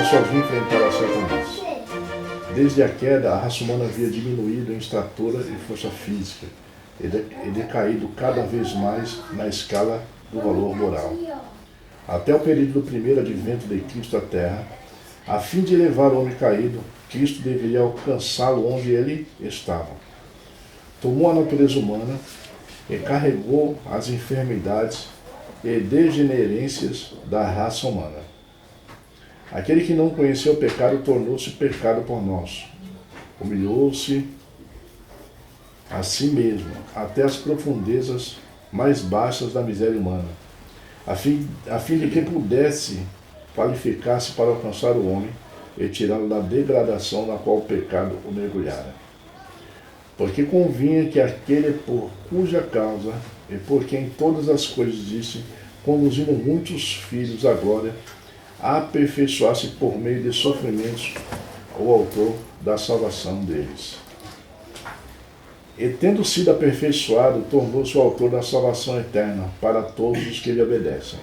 sozinho enfrentar a Satanás. Desde a queda, a raça humana havia diminuído em estatura e força física e decaído cada vez mais na escala do valor moral. Até o período do primeiro advento de Cristo à Terra, a fim de elevar o homem caído, Cristo deveria alcançá-lo onde ele estava. Tomou a natureza humana e carregou as enfermidades e degenerências da raça humana. Aquele que não conheceu o pecado tornou-se pecado por nós. Humilhou-se a si mesmo, até as profundezas mais baixas da miséria humana, a fim de que pudesse qualificar-se para alcançar o homem e tirá-lo da degradação na qual o pecado o mergulhara. Porque convinha que aquele por cuja causa e por quem todas as coisas disse, conduzindo muitos filhos à glória, aperfeiçoasse por meio de sofrimentos o autor da salvação deles. E tendo sido aperfeiçoado, tornou-se o autor da salvação eterna para todos os que lhe obedecem.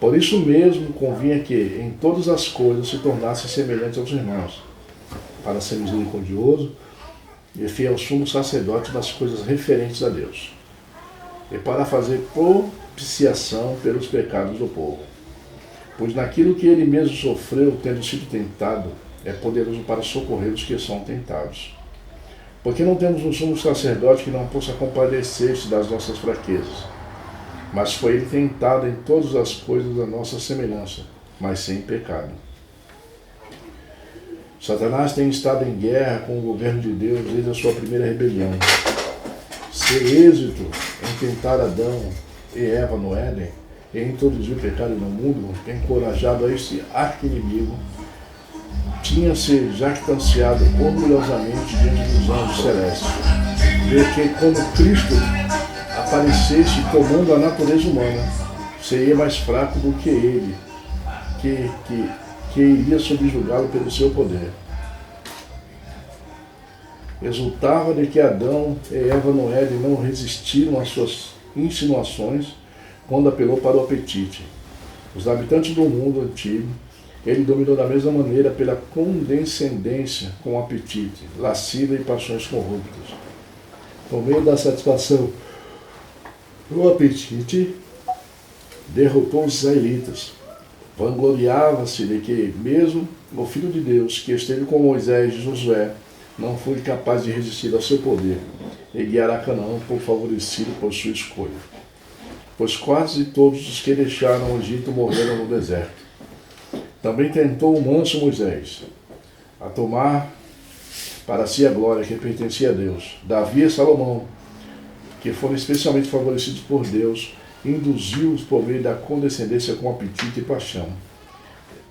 Por isso mesmo convinha que em todas as coisas se tornasse semelhante aos irmãos, para ser misericordioso e fiel sumo sacerdote das coisas referentes a Deus, e para fazer propiciação pelos pecados do povo. Pois naquilo que ele mesmo sofreu, tendo sido tentado, é poderoso para socorrer os que são tentados. Porque não temos um sumo sacerdote que não possa compadecer-se das nossas fraquezas, mas foi ele tentado em todas as coisas da nossa semelhança, mas sem pecado. Satanás tem estado em guerra com o governo de Deus desde a sua primeira rebelião. Seu êxito em tentar Adão e Eva no Éden e introduzir o pecado no mundo, encorajado a este arqui-inimigo, tinha se jactanciado orgulhosamente diante dos anjos celestes, de que quando Cristo aparecesse tomando a natureza humana, seria mais fraco do que ele, que iria subjugá-lo pelo seu poder. Exultava de que Adão e Eva no Éden não resistiram às suas insinuações quando apelou para o apetite. Os habitantes do mundo antigo, ele dominou da mesma maneira pela condescendência com o apetite, lascívia e paixões corruptas. Por meio da satisfação do apetite, derrotou os israelitas. Vangloriava-se de que mesmo o Filho de Deus, que esteve com Moisés e Josué, não foi capaz de resistir ao seu poder e guiar a Canaã por favorecido por sua escolha. Pois quase todos os que deixaram o Egito morreram no deserto. Também tentou o manso Moisés a tomar para si a glória que pertencia a Deus. Davi e Salomão, que foram especialmente favorecidos por Deus, induziu-os por meio da condescendência com apetite e paixão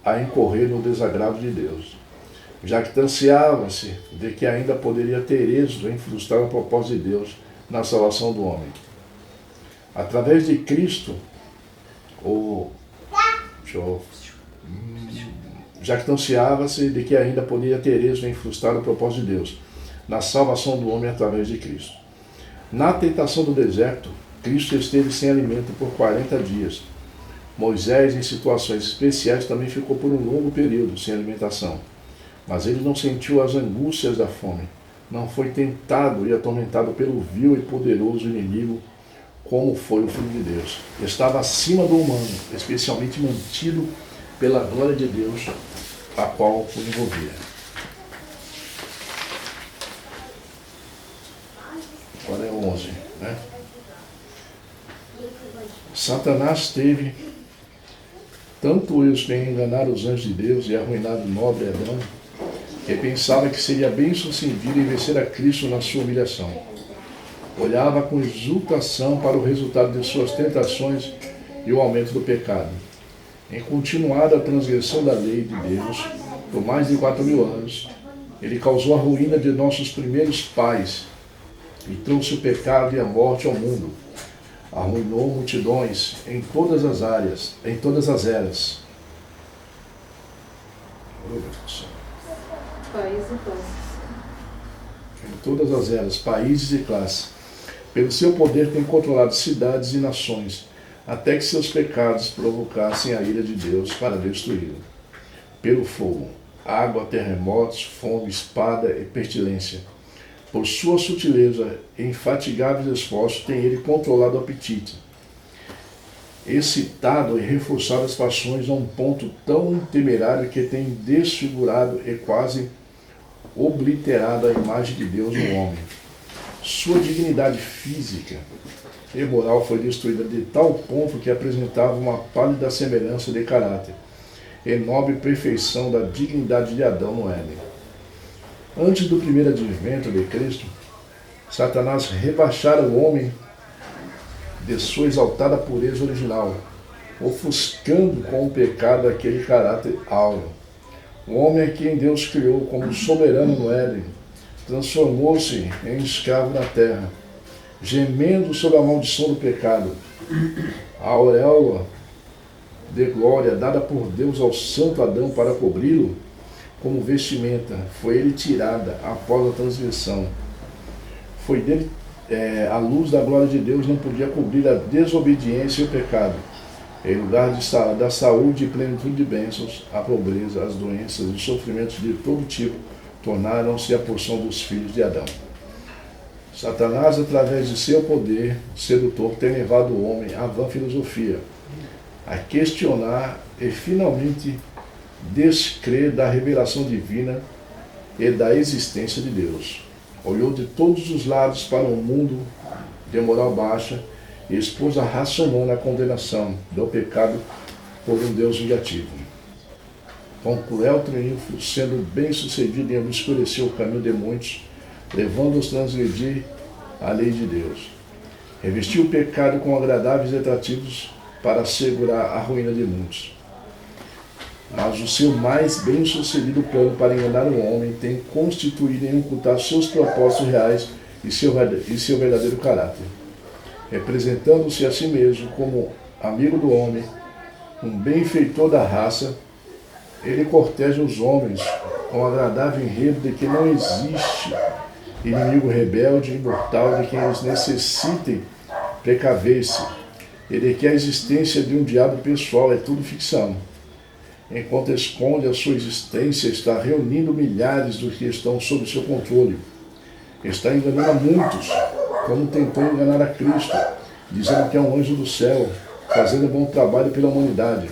a incorrer no desagrado de Deus. Jactanciava-se de que ainda poderia ter êxito em frustrar o propósito de Deus na salvação do homem. Através de Cristo, jactanciava-se de que ainda poderia ter êxito em frustrar o propósito de Deus na salvação do homem através de Cristo. Na tentação do deserto, Cristo esteve sem alimento por 40 dias. Moisés, em situações especiais, também ficou por um longo período sem alimentação. Mas ele não sentiu as angústias da fome. Não foi tentado e atormentado pelo vil e poderoso inimigo, como foi o Filho de Deus. Estava acima do humano, especialmente mantido pela glória de Deus, a qual o envolvia. Agora é 11, né? Satanás teve tanto êxito em enganar os anjos de Deus e arruinar o nobre Adão, que pensava que seria bem sucedido em vencer a Cristo na sua humilhação. Olhava com exultação para o resultado de suas tentações e o aumento do pecado. Em continuada transgressão da lei de Deus, por mais de 4.000 anos, ele causou a ruína de nossos primeiros pais e trouxe o pecado e a morte ao mundo. Arruinou multidões em todas as áreas, em todas as eras. Países e classes. Em todas as eras, países e classes. Pelo seu poder tem controlado cidades e nações, até que seus pecados provocassem a ira de Deus para destruí-lo. pelo fogo, água, terremotos, fome, espada e pestilência. Por sua sutileza e infatigáveis esforços tem ele controlado o apetite, excitado e reforçado as paixões a um ponto tão temerário que tem desfigurado e quase obliterado a imagem de Deus no homem. Sua dignidade física e moral foi destruída de tal ponto que apresentava uma pálida semelhança de caráter e nobre perfeição da dignidade de Adão no Éden. Antes do primeiro advento de Cristo, Satanás rebaixara o homem de sua exaltada pureza original, ofuscando com o pecado aquele caráter áureo. O homem a quem Deus criou como soberano no Éden transformou-se em escravo na terra, gemendo sob a maldição do pecado. A auréola de glória dada por Deus ao santo Adão para cobri-lo como vestimenta foi ele tirada após a transgressão. Foi dele a luz da glória de Deus não podia cobrir a desobediência e o pecado. Em lugar da saúde e plenitude de bênçãos, a pobreza, as doenças e sofrimentos de todo tipo tornaram-se a porção dos filhos de Adão. Satanás, através de seu poder sedutor, tem levado o homem à vã filosofia, a questionar e finalmente descrer da revelação divina e da existência de Deus. Olhou de todos os lados para um mundo de moral baixa e expôs a raça humana à condenação do pecado por um Deus vingativo. Com cruel triunfo, sendo bem sucedido em obscurecer o caminho de muitos, levando-os a transgredir a lei de Deus. Revestiu o pecado com agradáveis atrativos para assegurar a ruína de muitos. Mas o seu mais bem-sucedido plano para enganar o homem tem constituído em ocultar seus propósitos reais e seu verdadeiro caráter. Representando-se a si mesmo como amigo do homem, um benfeitor da raça, ele corteja os homens com o agradável enredo de que não existe inimigo rebelde e imortal de quem eles necessitem precaver-se, e de que a existência de um diabo pessoal é tudo ficção. Enquanto esconde a sua existência, está reunindo milhares dos que estão sob seu controle. Está enganando a muitos, como tentou enganar a Cristo, dizendo que é um anjo do céu, fazendo bom trabalho pela humanidade.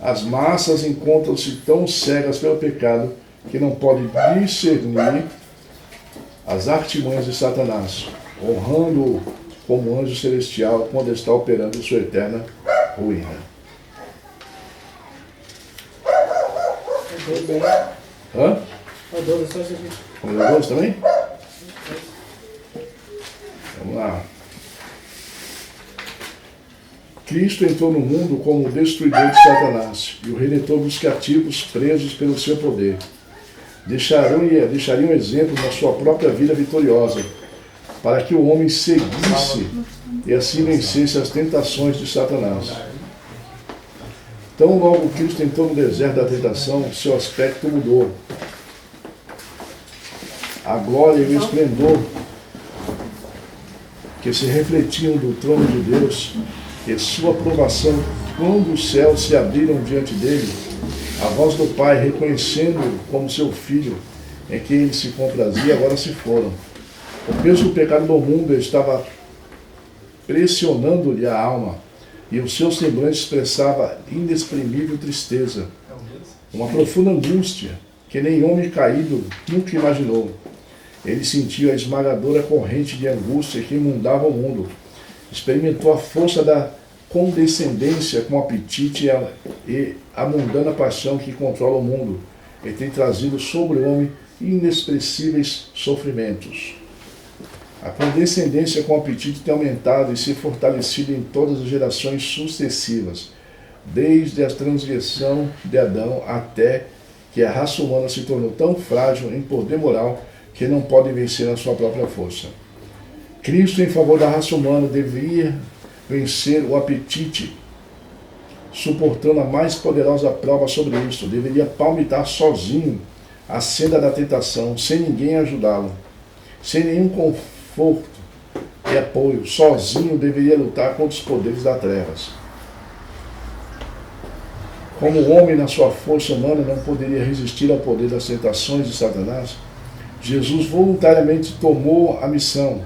As massas encontram-se tão cegas pelo pecado que não podem discernir as artimanhas de Satanás, honrando-o como anjo celestial quando está operando sua eterna ruína. Hã? Comeu doce também? Vamos lá. Cristo entrou no mundo como o destruidor de Satanás e o redentor dos cativos presos pelo seu poder. Deixaria um exemplo na sua própria vida vitoriosa, para que o homem seguisse e assim vencesse as tentações de Satanás. Tão logo Cristo entrou no deserto da tentação, seu aspecto mudou. A glória e o esplendor que se refletiam do trono de Deus e sua aprovação, quando os céus se abriram diante dele, a voz do Pai, reconhecendo-o como seu filho, em quem ele se comprazia, agora se foram. O peso do pecado do mundo estava pressionando-lhe a alma, e o seu semblante expressava inexprimível tristeza, uma profunda angústia que nem homem caído nunca imaginou. Ele sentiu a esmagadora corrente de angústia que inundava o mundo. Experimentou a força da condescendência com o apetite e a mundana paixão que controla o mundo e tem trazido sobre o homem inexpressíveis sofrimentos. A condescendência com o apetite tem aumentado e se fortalecido em todas as gerações sucessivas, desde a transgressão de Adão até que a raça humana se tornou tão frágil em poder moral que não pode vencer a sua própria força. Cristo, em favor da raça humana, deveria vencer o apetite, suportando a mais poderosa prova sobre isso. Deveria palmitar sozinho a senda da tentação, sem ninguém ajudá-lo, sem nenhum conforto e apoio. Sozinho deveria lutar contra os poderes das trevas. Como o homem, na sua força humana, não poderia resistir ao poder das tentações de Satanás, Jesus voluntariamente tomou a missão,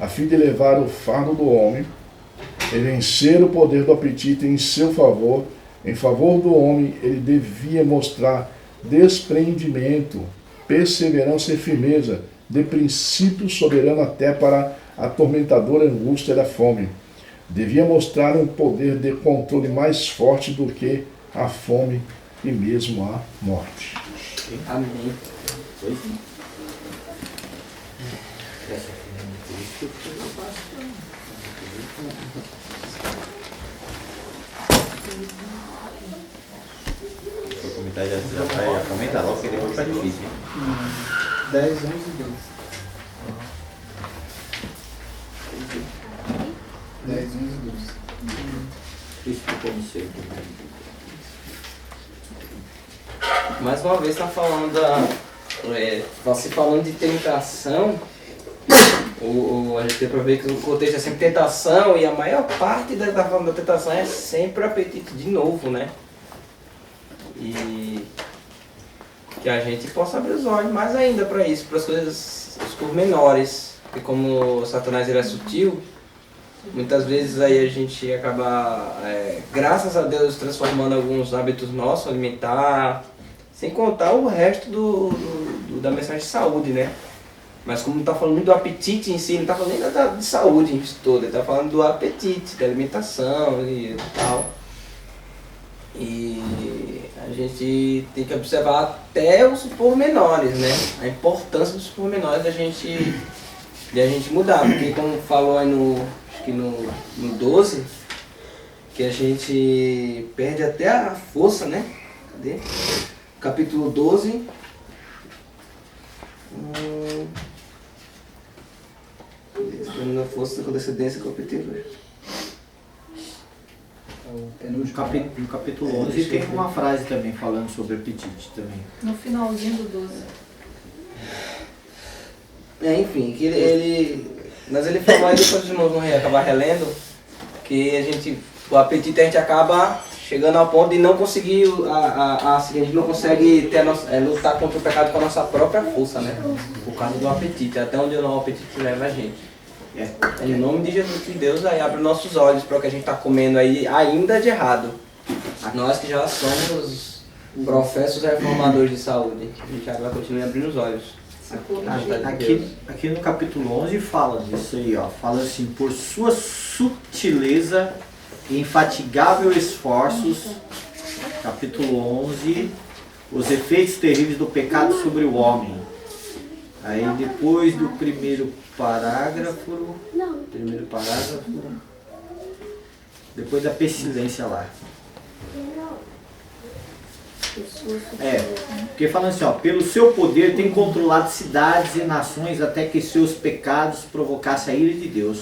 a fim de levar o fardo do homem e vencer o poder do apetite em seu favor. Em favor do homem, ele devia mostrar desprendimento, perseverança e firmeza, de princípio soberano até para a atormentadora angústia da fome. Devia mostrar um poder de controle mais forte do que a fome e mesmo a morte. Amém. Vou comentar já comenta logo, porque depois fica difícil. 10, 11 e 12. 10, 11 e 12. Cristo como ser. Mais uma vez está falando você falando de tentação, a gente tem para ver que o contexto é sempre tentação, e a maior parte da falando da tentação é sempre o apetite de novo, né? E que a gente possa abrir os olhos mais ainda para isso, para as coisas, os pormenores, porque como Satanás ele é sutil, muitas vezes aí a gente acaba, graças a Deus, transformando alguns hábitos nossos, alimentar, sem contar o resto da mensagem de saúde, né? Mas como está falando muito do apetite em si, não está falando nem de saúde em si toda, está falando do apetite, da alimentação e tal. E a gente tem que observar até os pormenores, né? A importância dos pormenores de a gente mudar, porque como falou aí acho que no 12, que a gente perde até a força, né? Cadê? Capítulo 12. Perdendo a força com descendência com apetite. No capítulo 11 tem uma frase também falando sobre apetite também. No finalzinho do 12. Enfim, que mas ele falou aí, depois os irmãos vão acabar relendo, que o apetite a gente acaba chegando ao ponto de não conseguir, a gente não consegue lutar contra o pecado com a nossa própria força, né? Por causa do apetite, até onde o apetite leva a gente. Em nome de Jesus, que Deus aí abre nossos olhos para o que a gente está comendo aí ainda de errado. Nós que já somos professos reformadores de saúde, a gente agora continua abrindo os olhos. Aqui no capítulo 11 fala disso aí, ó. Fala assim, por sua sutileza e infatigável esforços, capítulo 11, os efeitos terríveis do pecado sobre o homem. Aí depois do primeiro parágrafo, depois da pestilência lá. Porque falando assim, ó, pelo seu poder tem controlado cidades e nações até que seus pecados provocassem a ira de Deus,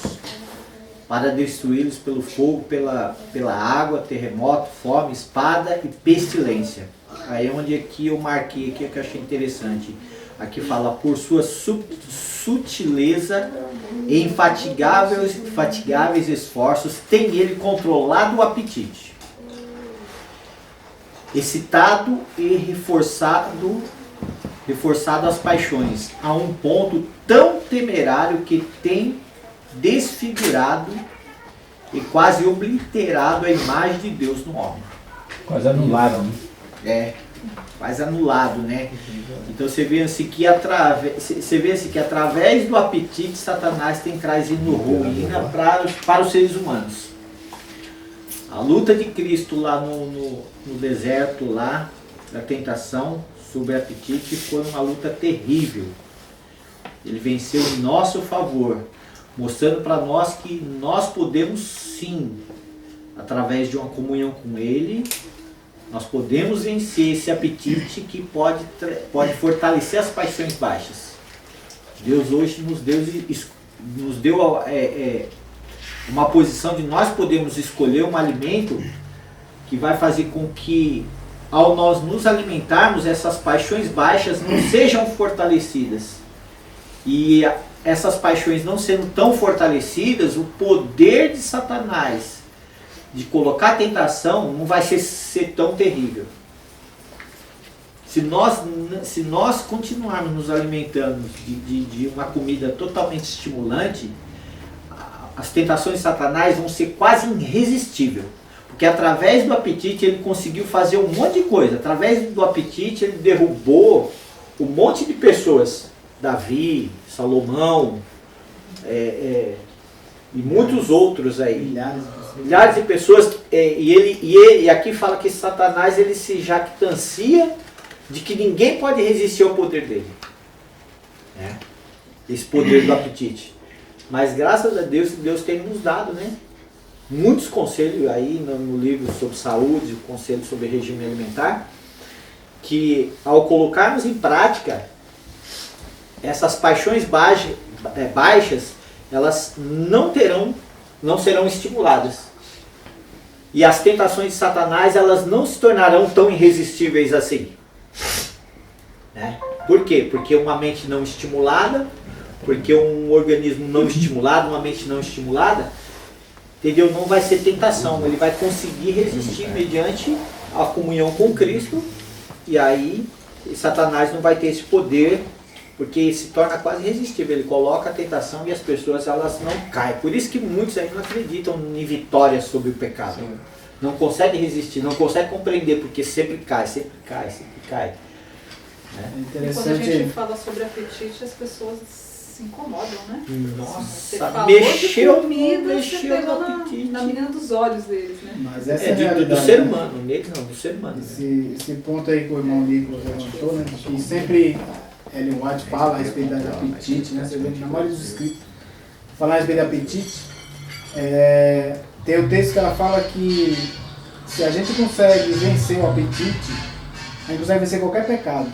para destruí-los pelo fogo, pela água, terremoto, fome, espada e pestilência. Aí é onde aqui eu marquei aqui, que eu achei interessante. Aqui fala, por sua sutileza e infatigáveis esforços, tem ele controlado o apetite, excitado e reforçado as paixões, a um ponto tão temerário que tem desfigurado e quase obliterado a imagem de Deus no homem. Quase anulado, né? Quase anulado, né? Então você vê assim que através do apetite Satanás tem trazido ruína para os seres humanos. A luta de Cristo lá no deserto, lá da tentação sobre o apetite, foi uma luta terrível. Ele venceu em nosso favor, mostrando para nós que nós podemos sim, através de uma comunhão com Ele, nós podemos vencer esse apetite que pode fortalecer as paixões baixas. Deus hoje nos deu uma posição de nós podemos escolher um alimento que vai fazer com que, ao nós nos alimentarmos, essas paixões baixas não sejam fortalecidas. E essas paixões não sendo tão fortalecidas, o poder de Satanás de colocar a tentação não vai ser tão terrível. Se nós continuarmos nos alimentando de uma comida totalmente estimulante, as tentações de Satanás vão ser quase irresistíveis. Porque através do apetite ele conseguiu fazer um monte de coisa. Através do apetite ele derrubou um monte de pessoas. Davi, Salomão, e muitos outros aí. Milhares de pessoas. E aqui fala que Satanás ele se jactancia de que ninguém pode resistir ao poder dele. Esse poder do apetite. Mas graças a Deus, Deus tem nos dado, né? Muitos conselhos aí no livro sobre saúde, o conselho sobre regime alimentar, que ao colocarmos em prática, essas paixões baixas, elas não serão estimuladas. E as tentações de Satanás, elas não se tornarão tão irresistíveis assim. Né? Por quê? Porque uma mente não estimulada, porque um organismo não estimulado, uma mente não estimulada, entendeu? Não vai ser tentação, ele vai conseguir resistir mediante a comunhão com Cristo, e aí Satanás não vai ter esse poder, porque se torna quase irresistível. Ele coloca a tentação e as pessoas elas não caem. Por isso que muitos aí não acreditam em vitória sobre o pecado. Sim. Não conseguem resistir, não conseguem compreender, porque sempre cai, sempre cai, sempre cai. Né? E quando a gente fala sobre apetite, as pessoas se incomodam, né? Nossa, você falou mexeu de comida, você pegou apetite. na menina dos olhos deles, né? Mas essa é do ser humano, nele não, do ser humano. Esse ponto aí que o irmão Nicolas levantou, né? Que sempre Ellen White fala a respeito do apetite, né? Você vê que na maioria dos escritos falar a respeito do apetite, tem um texto que ela fala que se a gente consegue vencer o apetite, a gente consegue vencer qualquer pecado,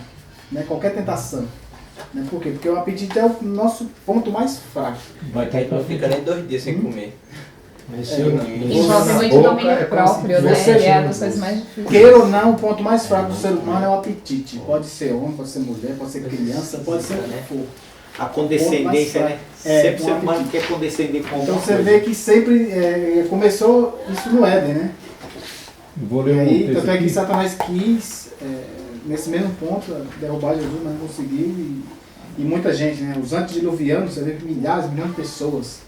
né? Qualquer tentação. Né? Por quê? Porque o apetite é o nosso ponto mais fraco. Vai cair pra Não fica nem 2 dias sem comer. Envolve muito domínio próprio, né? É uma das coisas mais difíceis. Queira ou não, o ponto mais fraco do ser humano é o apetite. Pode ser homem, pode ser mulher, pode ser criança, pode ser o que for. A condescendência, né? Sempre o ser humano quer condescender com Então você vê que sempre começou isso no Éden, né? E aí, tanto é que Satanás quis, nesse mesmo ponto, derrubar Jesus, mas não conseguiu. E muita gente, né? Os antediluvianos, você vê que milhões de pessoas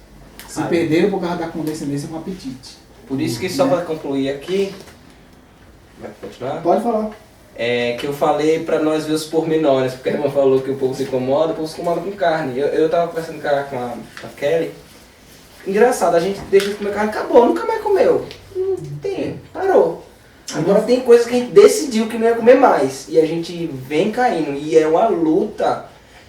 se perderam por causa da condescendência com o apetite. Por isso que só para concluir aqui, vai continuar? Pode falar. Que eu falei para nós ver os pormenores, porque a irmã falou que o povo se incomoda com carne. Eu tava conversando com a Kelly. Engraçado, a gente deixa de comer carne, acabou, nunca mais comeu. Não tem, parou. Agora tem coisas que a gente decidiu que não ia comer mais. E a gente vem caindo, e é uma luta.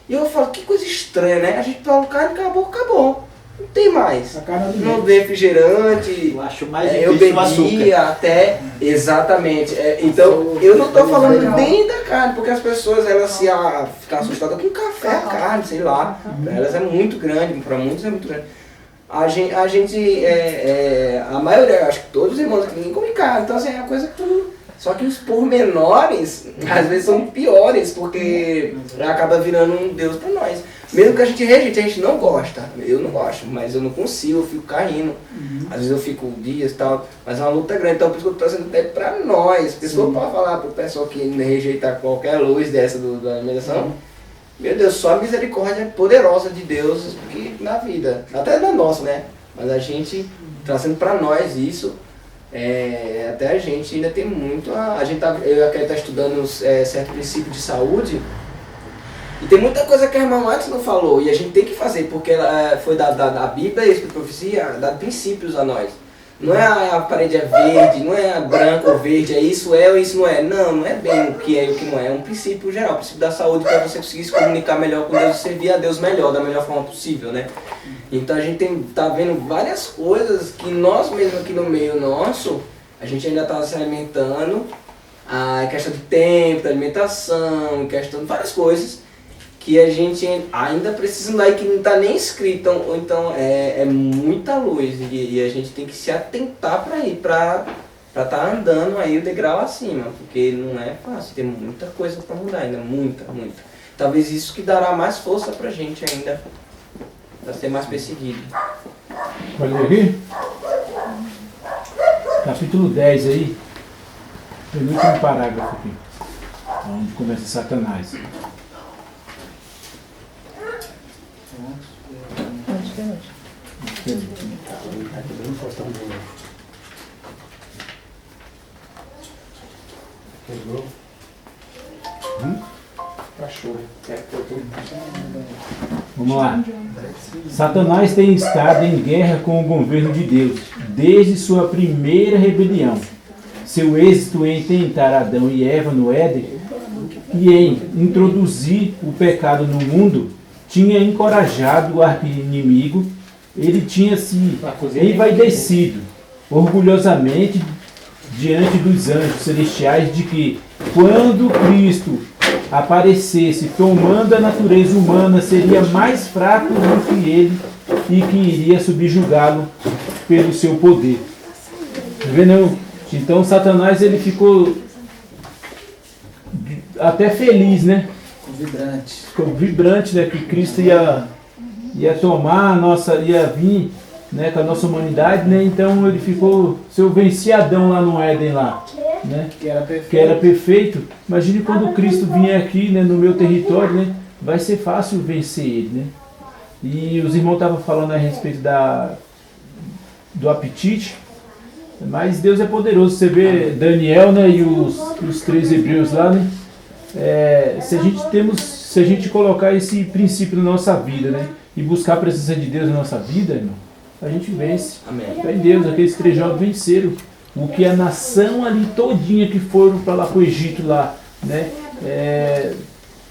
E eu falo, que coisa estranha, né? A gente toma carne, acabou. Não tem mais. Não vem refrigerante. Eu acho mais eu bebia até. Exatamente. Então, eu não estou falando nem da carne, porque as pessoas elas se ficam assustadas com café, a carne, sei lá. Para elas é muito grande, para muitos é muito grande. A gente a maioria, acho que todos os irmãos aqui ninguém come carne, então assim, é uma coisa que. Só que os pormenores, às vezes, são piores, porque acaba virando um Deus para nós. Mesmo que a gente rejeite, a gente não gosta. Eu não gosto, mas eu não consigo, eu fico caindo. Às vezes eu fico dias e tal, mas é uma luta grande. Então por isso que eu estou trazendo até para nós. A pessoa pode falar para o pessoal que rejeitar qualquer luz dessa da alimentação. Meu Deus, só a misericórdia poderosa de Deus que na vida. Até da nossa, né? Mas a gente trazendo para nós isso. Até a gente ainda tem muito eu e a Kelly tá estudando certo princípio de saúde e tem muita coisa que a irmã Max não falou e a gente tem que fazer porque foi da Bíblia e a profecia dá princípios a nós. Não é a parede é verde, não é branca ou verde, é isso ou isso não é. Não é bem o que é e o que não é. É um princípio geral, o princípio da saúde para você conseguir se comunicar melhor com Deus e servir a Deus melhor, da melhor forma possível, né? Então a gente tá vendo várias coisas que nós mesmos aqui no meio nosso, a gente ainda está se alimentando, a questão de tempo, da alimentação, questão de várias coisas, que a gente ainda precisa lá e que não está nem escrito, então é muita luz e a gente tem que se atentar para ir, para estar andando aí o degrau acima, porque não é fácil, tem muita coisa para mudar ainda, muita. Talvez isso que dará mais força para a gente ainda, para ser mais perseguido. Pode ler aqui? capítulo 10 aí, penúltimo parágrafo aqui, onde começa Satanás. Vamos lá. Satanás tem estado em guerra com o governo de Deus desde sua primeira rebelião. Seu êxito em tentar Adão e Eva no Éden e em introduzir o pecado no mundo tinha encorajado o arqui-inimigo. Ele tinha se envaidecido orgulhosamente diante dos anjos celestiais de que, quando Cristo aparecesse tomando a natureza humana, seria mais fraco do que ele e que iria subjugá-lo pelo seu poder. Tá vendo? Então Satanás ele ficou até feliz, né? Vibrante. Ficou vibrante, né? Que Cristo ia tomar a nossa, ia vir, né, com a nossa humanidade, né? Então ele ficou seu venciadão lá no Éden lá, né? Que era perfeito. Que era perfeito. Imagine quando Cristo vier aqui, né, no meu território, né? Vai ser fácil vencer ele, né? E os irmãos estavam falando a respeito do apetite, mas Deus é poderoso. Você vê Daniel, né, e os 3 hebreus lá, né? Se a gente colocar esse princípio na nossa vida, né, e buscar a presença de Deus na nossa vida, irmão, a gente vence. Amém. Fé em Deus, aqueles 3 jovens venceram. O que a nação ali todinha que foram para lá para o Egito lá, né,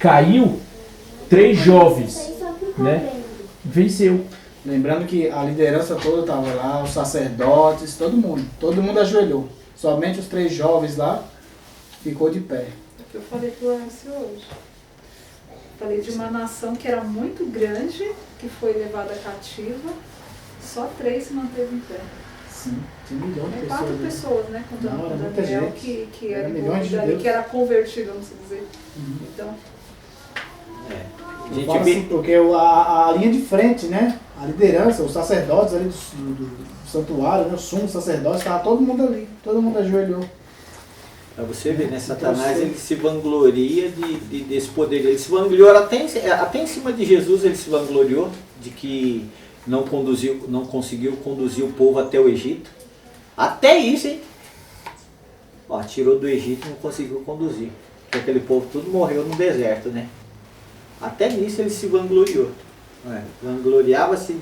caiu, 3 jovens, né, venceu. Lembrando que a liderança toda estava lá, os sacerdotes, todo mundo ajoelhou. Somente os 3 jovens lá ficou de pé. Eu falei pro Lance hoje. Falei de uma nação que era muito grande, que foi levada cativa, só 3 se manteve em pé. Sim, tinha 1 milhão de É pessoas. 4 né? pessoas, né? Contando Não, era com muita Daniel, gente. que Era era milhões de envolvido ali, judeus. que era convertido, vamos dizer. Então, A Eu falo gente assim, porque a linha de frente, né? A liderança, os sacerdotes ali do santuário, né? Os sumos sacerdotes, estava todo mundo ali, todo mundo ajoelhou. Pra você ver, né? Satanás ele se vangloria desse poder. Ele se vangloriou até em cima de Jesus, ele se vangloriou de que não conseguiu conduzir o povo até o Egito. Até isso, hein? Ó, tirou do Egito e não conseguiu conduzir. Porque aquele povo tudo morreu no deserto, né? Até nisso ele se vangloriou. Vangloriava-se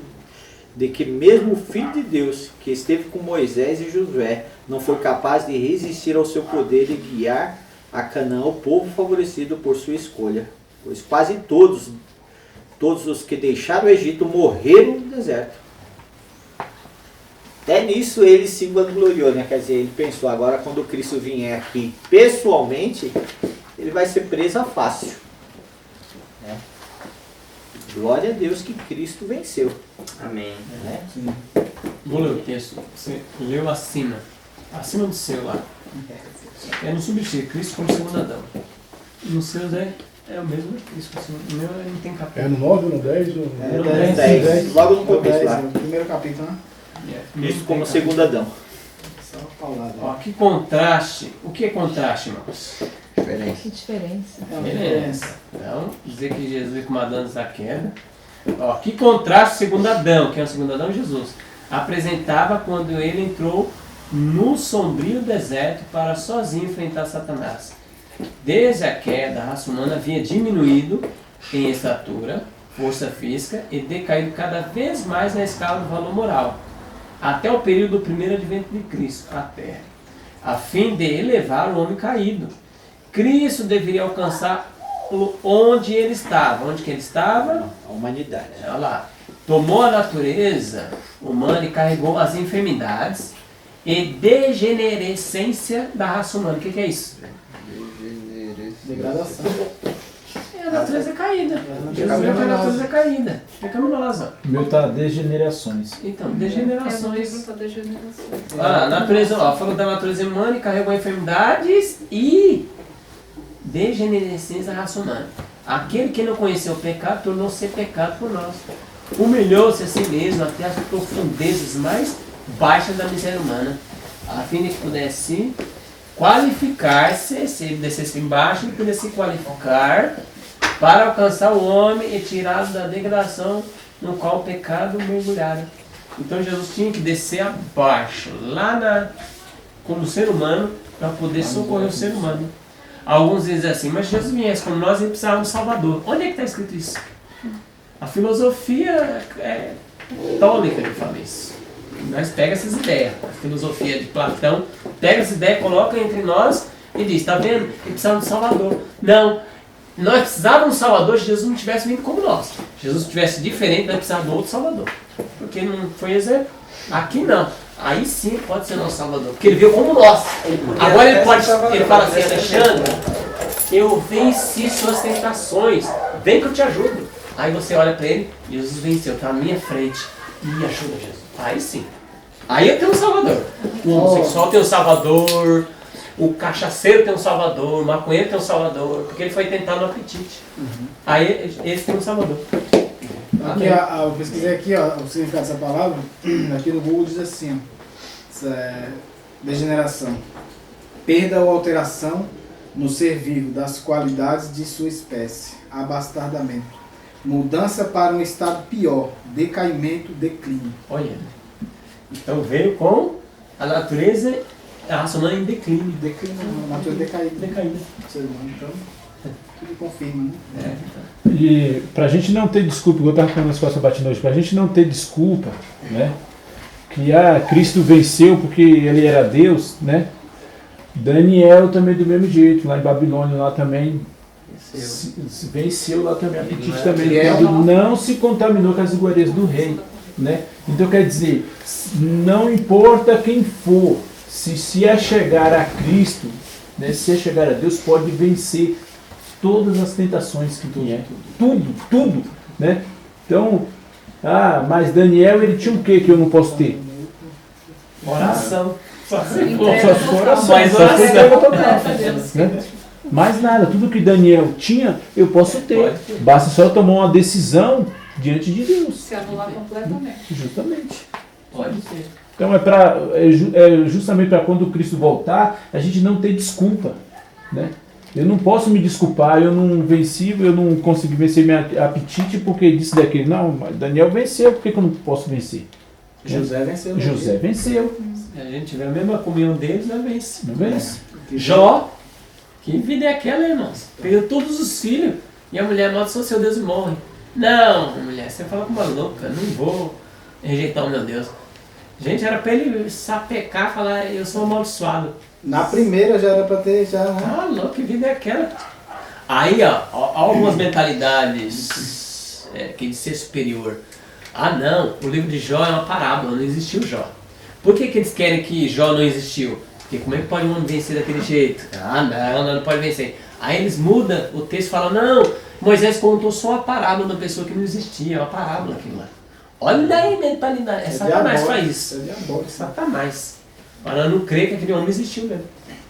de que mesmo o Filho de Deus, que esteve com Moisés e Josué, não foi capaz de resistir ao seu poder de guiar a Canaã, o povo favorecido por sua escolha. Pois quase todos os que deixaram o Egito morreram no deserto. Até nisso ele se vangloriou, né? Quer dizer, ele pensou, agora quando Cristo vier aqui pessoalmente, ele vai ser presa fácil. Né? Glória a Deus que Cristo venceu. Amém. Né? Vou ler o texto. Você leu acima do seu lá. É no substituir Cristo como segundo Adão. No seu é o mesmo Cristo como segundo. O meu não tem capítulo. É no 9 ou no 10? Ou... É 10, logo no começo lá. O primeiro capítulo, né? Cristo como segundo Adão. Só paulada. Ó, que contraste. O que é contraste, irmãos? Que diferença. É uma diferença. Então, dizer que Jesus é como Adão antes da queda. Ó, que contraste segundo Adão, que é o segundo Adão, Jesus, apresentava quando ele entrou no sombrio deserto para sozinho enfrentar Satanás. Desde a queda, a raça humana havia diminuído em estatura, força física e decaído cada vez mais na escala do valor moral, até o período do primeiro advento de Cristo à Terra, a fim de elevar o homem caído. Cristo deveria alcançar onde ele estava. Onde que ele estava? A humanidade. Olha lá. Tomou a natureza humana e carregou as enfermidades e degenerescência da raça humana. O que é isso? Degradação. É a natureza caída. Jesus veio com a natureza caída. Pecaminosa. O meu tá degenerações. Então, é no degenerações. livro da degeneração. A natureza, ó, falou da natureza humana e carregou enfermidades e degenerescência da raça humana. Aquele que não conheceu o pecado tornou-se pecado por nós. Humilhou-se a si mesmo até as profundezas mais baixas da miséria humana, a fim de que pudesse qualificar-se, se ele descesse embaixo, ele pudesse se qualificar para alcançar o homem e tirá-lo da degradação no qual o pecado mergulhara. Então Jesus tinha que descer abaixo, como ser humano, para poder socorrer o ser humano. Alguns dizem assim, mas Jesus viesse como nós e precisava de um Salvador. Onde é que está escrito isso? A filosofia é católica que fala isso. Nós pega essas ideias, a filosofia de Platão, pega essa ideia, coloca entre nós e diz, está vendo? Ele precisava de um Salvador. Não, nós precisávamos de um Salvador se Jesus não tivesse vindo como nós. Se Jesus tivesse diferente, nós precisávamos de outro Salvador. Porque não foi exemplo. Aqui não. Aí sim pode ser nosso Salvador. Porque ele veio como nós. Agora ele fala assim, Alexandre, eu venci suas tentações. Vem que eu te ajudo. Aí você olha para ele, Jesus venceu, está na minha frente. E ajuda Jesus. Aí sim. Aí eu tenho um Salvador. O homossexual tem um Salvador. O cachaceiro tem um Salvador. O maconheiro tem um Salvador. Porque ele foi tentar no apetite. Aí esse tem um Salvador. Aqui, eu pesquisei aqui, ó, o significado dessa palavra. Aqui no Google diz assim, ó, degeneração. Perda ou alteração no ser vivo das qualidades de sua espécie. Abastardamento. Mudança para um estado pior. Decaimento, declínio. Olha. Então veio com a natureza, a raça humana em declínio. Declínio, a natureza decaída. Decaída. Ser humano, então, tudo confirma, né? E pra gente não ter desculpa, igual eu estava falando nas costas batendo hoje, pra gente não ter desculpa, né? Que Cristo venceu porque ele era Deus, né? Daniel também do mesmo jeito, lá em Babilônia, lá também venceu lá também, apetite também, não se contaminou com as iguarias do rei, né? Então quer dizer, não importa quem for, se é chegar a Cristo, né? Se é chegar a Deus, pode vencer todas as tentações que vier, tudo, né? Então, mas Daniel, ele tinha o que eu não posso ter? Oração. Só oração. Né? Mais nada, tudo que Daniel tinha, eu posso ter. Basta só tomar uma decisão diante de Deus. Se anular completamente. Justamente. Pode ser. Então é justamente para quando Cristo voltar, a gente não ter desculpa, né? Eu não posso me desculpar, eu não venci, eu não consegui vencer meu apetite porque disse daquele. Não, mas Daniel venceu, por que eu não posso vencer? José venceu. José venceu. Se a gente tiver a mesma comunhão deles, não vence. Não vence? Jó, que vida é aquela, irmãos? Perdeu todos os filhos e a mulher amaldiçoou seu Deus e morre. Não, mulher, você fala com uma louca, não vou rejeitar o meu Deus. Gente, era para ele sapecar e falar, eu sou amaldiçoado. Na primeira já era para ter, já, né? Ah, louco, que vida é aquela? Aí, ó, algumas mentalidades que de ser superior. Ah, não, o livro de Jó é uma parábola, não existiu Jó. Por que eles querem que Jó não existiu? Porque como é que pode um homem vencer daquele jeito? Ah, não pode vencer. Aí eles mudam o texto e falam, não, Moisés contou só uma parábola da pessoa que não existia, é uma parábola aquilo lá. Olha aí a mentalidade, Satanás faz isso. Satanás. Para não crer que aquele homem existiu mesmo.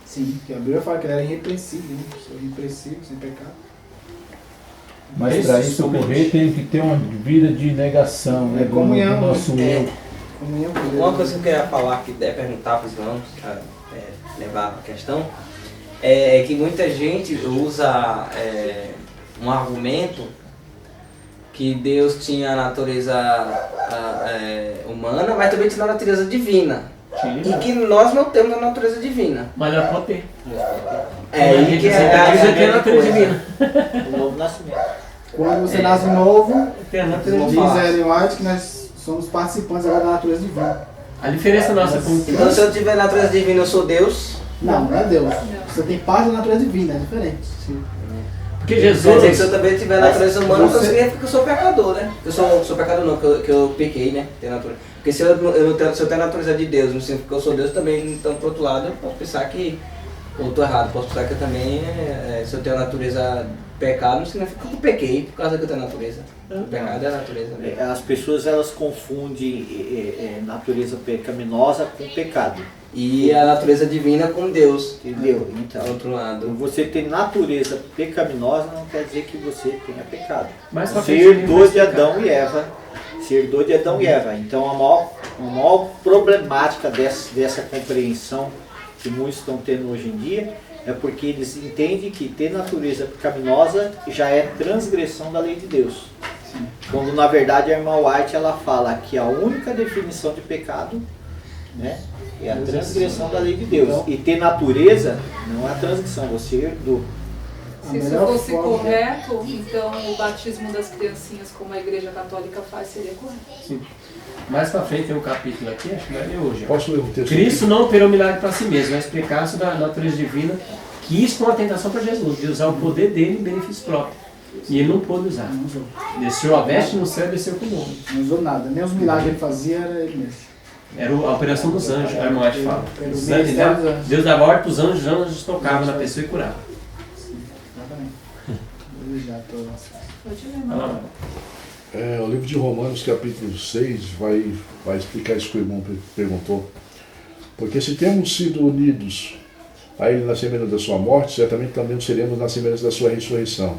Sim, porque a Bíblia fala que ele era irrepreensível, né? Irrepreensível, sem pecado. Mas para isso ocorrer tem que ter uma vida de negação, né? Comunhão, do nosso eu. Comunhão com Deus. Uma coisa que eu queria falar, que deve perguntar para os irmãos, levar a questão, é que muita gente usa um argumento que Deus tinha a natureza humana, mas também tinha a natureza divina. E que nós não temos a natureza divina. Mas ela pode ter. E que a natureza divina. O novo nascimento. Quando você nasce novo, Tem a natureza diz divina. Ellen White que nós somos participantes agora da natureza divina. A diferença nossa com Então se eu tiver a natureza divina, eu sou Deus. Não é Deus. Você tem parte da natureza divina, é diferente. porque Quer dizer que se eu Jesus. também tiver a natureza humana, você- significa que eu sou pecador, né? Eu sou pecador não, que eu pequei, né? Tenho natureza. Porque se eu tenho a natureza de Deus, não significa que eu sou Deus também, então por outro lado eu posso pensar que, ou estou errado, posso pensar que eu também, se eu tenho a natureza pecado, não significa que eu pequei por causa que eu tenho a natureza. O pecado é a natureza mesmo. As pessoas elas confundem natureza pecaminosa com pecado. E a natureza divina com Deus, Entendeu? do Então, outro lado. você ter natureza pecaminosa não quer dizer que você tenha pecado. Mas Você herdou de Adão e Eva Se herdou de Adão e Eva. Então a maior problemática dessa compreensão que muitos estão tendo hoje em dia é porque eles entendem que ter natureza pecaminosa já é transgressão da lei de Deus. Quando na verdade a irmã White ela fala que a única definição de pecado, né, é a transgressão da lei de Deus. E ter natureza não é a transgressão, você herdou. Se isso fosse correto, então o batismo das criancinhas, como a Igreja Católica faz, seria correto. Sim. Mais pra frente tem um capítulo aqui, acho que vai ler hoje. Posso ler um texto? Cristo não operou milagre para si mesmo, vai explicar sobre a natureza divina, que isso foi uma tentação para Jesus, de usar o poder dele em benefício próprio. E ele não pôde usar. Não usou. Desceu a veste no céu e desceu com o mundo. Não usou nada. Nem os milagres que ele fazia era ele mesmo. Era a operação dos anjos, a irmã White fala. Era o Os ministério anjos, dos anjos. Deus dava ordem para os anjos tocavam na pessoa e curavam. Exatamente. Eu já tô... Pode ler, Olha lá, mano. O livro de Romanos, capítulo 6, vai explicar isso que o irmão perguntou. Porque se temos sido unidos a ele na semelhança da sua morte, certamente também seremos na semelhança da sua ressurreição.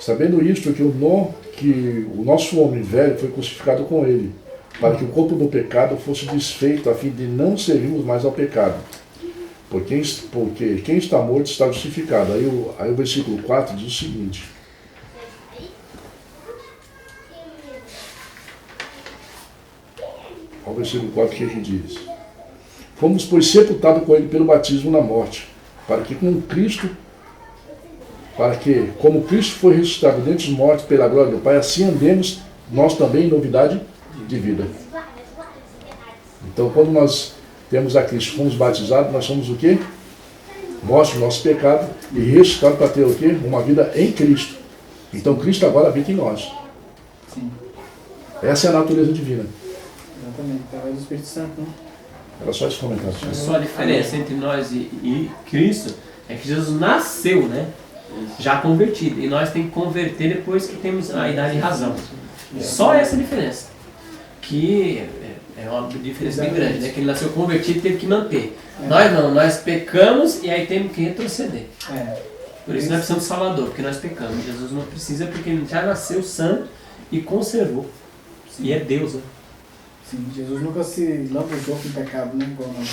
Sabendo isto, que o nosso homem velho foi crucificado com ele, para que o corpo do pecado fosse desfeito, a fim de não servirmos mais ao pecado. Porque quem está morto está justificado. Aí o versículo 4 diz o seguinte. Olha o versículo 4 que diz. Fomos, pois, sepultados com ele pelo batismo na morte, para que, como Cristo foi ressuscitado dentre os mortos pela glória do Pai, assim andemos nós também em novidade de vida. Então, quando nós temos a Cristo, fomos batizados, nós somos o quê? Mortos no nosso pecado e ressuscitados para ter o quê? Uma vida em Cristo. Então, Cristo agora habita em nós. Sim. Essa é a natureza divina. Exatamente. Através do Espírito Santo, né? Era só esse comentário. Só a diferença entre nós e Cristo é que Jesus nasceu, né? Já convertido. E nós temos que converter depois que temos a idade de razão. Só essa diferença. Que é uma diferença bem grande, né? Que ele nasceu convertido e teve que manter. Nós não, nós pecamos e aí temos que retroceder. Por isso nós precisamos de Salvador, porque nós pecamos. Jesus não precisa porque ele já nasceu santo e conservou. Sim. E é Deus, né? Sim, Jesus nunca se lambuzou com pecado, né? Igual nós.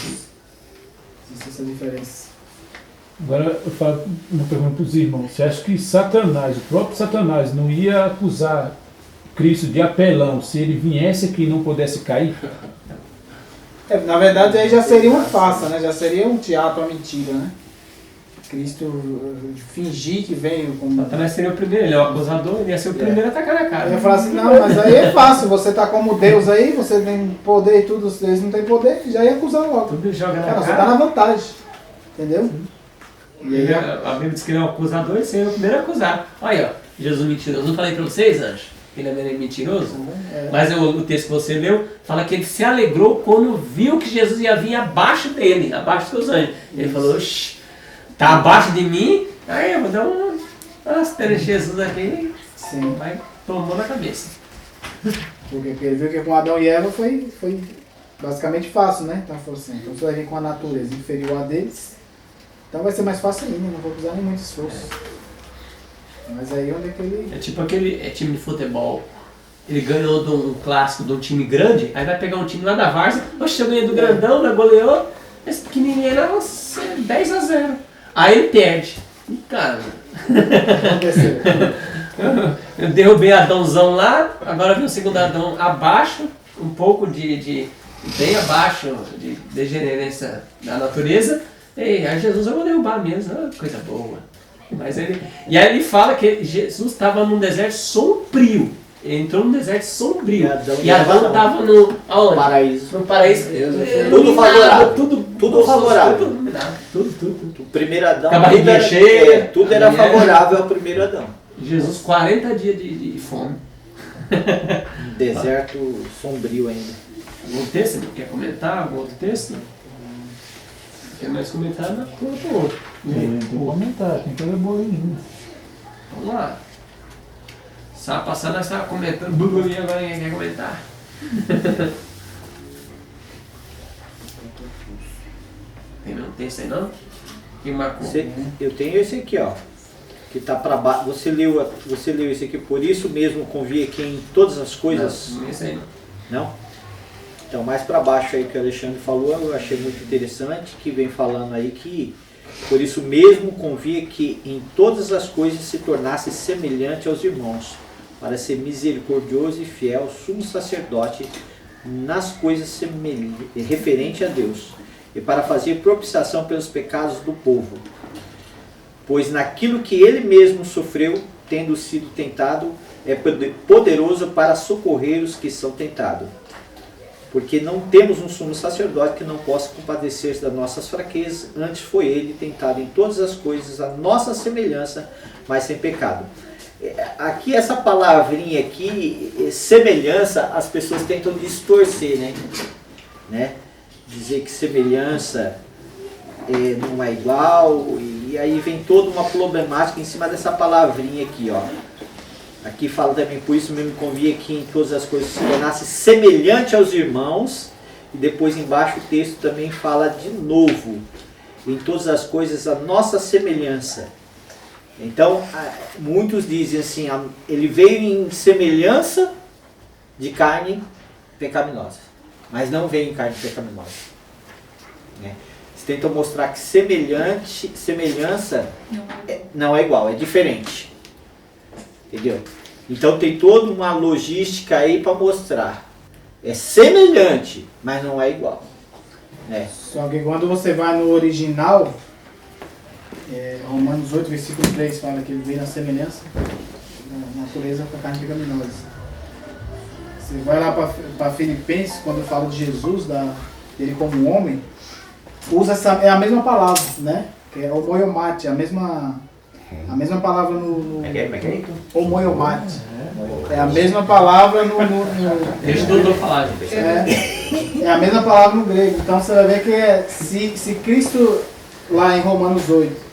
Existe essa diferença. Agora eu falo uma pergunta para os irmãos. Você acha que Satanás, o próprio Satanás, não ia acusar Cristo de apelão se ele viesse aqui e não pudesse cair? Na verdade aí já seria uma farsa, né? Já seria um teatro, uma mentira, né? Cristo fingir que veio como... Satanás seria o primeiro, ele é o acusador, ele ia ser o primeiro a atacar na cara. Eu ia falar assim, não, mas aí é fácil, você tá como Deus aí, você tem poder e tudo, eles não têm poder, já ia acusar logo. Tudo joga na Cara, cara. você tá na vantagem, entendeu? E aí, A Bíblia diz que ele é o acusador e seria o primeiro a acusar. Olha, ó, Jesus mentiroso. Não falei pra vocês, anjo? Que ele é mentiroso? Mas o texto que você leu fala que ele se alegrou quando viu que Jesus ia vir abaixo dele, abaixo dos anjos. Ele falou, oxi, tá abaixo de mim? Aí eu vou dar uma rasteira de Jesus aqui. sim, Vai, tomou na cabeça. porque ele viu que com Adão e Eva foi basicamente fácil, né? Então, falou assim, então você vai vir com a natureza inferior a deles, então vai ser mais fácil ainda, não vou precisar nem muito esforço. Mas aí onde é que ele... É tipo aquele time de futebol. Ele ganhou de um clássico de um time grande, aí vai pegar um time lá da Várzea, oxe, eu ganhei do grandão, né, goleou, esse pequenininho era 10-0. Aí ele perde. E cara, aconteceu? eu derrubei Adãozão lá, agora vem o segundo Adão abaixo, um pouco bem abaixo de degenerência da natureza, e aí Jesus eu vou derrubar mesmo, coisa boa. Mas e aí ele fala que Jesus estava num deserto sombrio. Ele entrou num deserto sombrio. E Adão estava no paraíso. No paraíso. Tudo favorável. Tudo favorável. Tudo. O primeiro Adão. Com a barriguinha cheia. Tudo era favorável ao primeiro Adão. Jesus, 40 dias de fome. Deserto sombrio ainda. Algum texto? Quer comentar algum outro texto? Quer mais comentar? Não, outro. Tem que comentar, tem coisa boa aí. Vamos lá. Sábado passado nós estávamos comentando, e agora ninguém quer comentar. Tem nenhum texto aí não? Quem marcou? Eu tenho esse aqui, ó. que está para baixo. Você leu isso aqui, por isso mesmo convia que em todas as coisas. Não, esse aí não. Não? Então, mais para baixo aí que o Alexandre falou, eu achei muito interessante, que vem falando aí que por isso mesmo convia que em todas as coisas se tornasse semelhante aos irmãos, para ser misericordioso e fiel, sumo sacerdote nas coisas referente a Deus, e para fazer propiciação pelos pecados do povo. Pois naquilo que ele mesmo sofreu, tendo sido tentado, é poderoso para socorrer os que são tentados. Porque não temos um sumo sacerdote que não possa compadecer-se das nossas fraquezas, antes foi ele tentado em todas as coisas, a nossa semelhança, mas sem pecado. Aqui, essa palavrinha aqui, semelhança, as pessoas tentam distorcer, né? Dizer que semelhança não é igual, e aí vem toda uma problemática em cima dessa palavrinha aqui, ó. Aqui fala também, por isso mesmo convia que em todas as coisas se tornasse semelhante aos irmãos, e depois embaixo o texto também fala de novo, em todas as coisas a nossa semelhança. Então, muitos dizem assim, ele veio em semelhança de carne pecaminosa, mas não veio em carne pecaminosa. Né? Eles tentam mostrar que semelhança não é igual, é diferente. Entendeu? Então tem toda uma logística aí para mostrar. É semelhante, mas não é igual. Né? Só que quando você vai no original, Romanos 8, versículo 3, fala que ele veio na semelhança da natureza com a carne pecaminosa. Você vai lá para Filipenses, quando fala de Jesus, ele como homem, usa é a mesma palavra, né? Que é homoiomate, a mesma palavra no homoiomate. É a mesma palavra no Ele estudou falar, gente. é a mesma palavra no grego. Então você vai ver que se Cristo, lá em Romanos 8,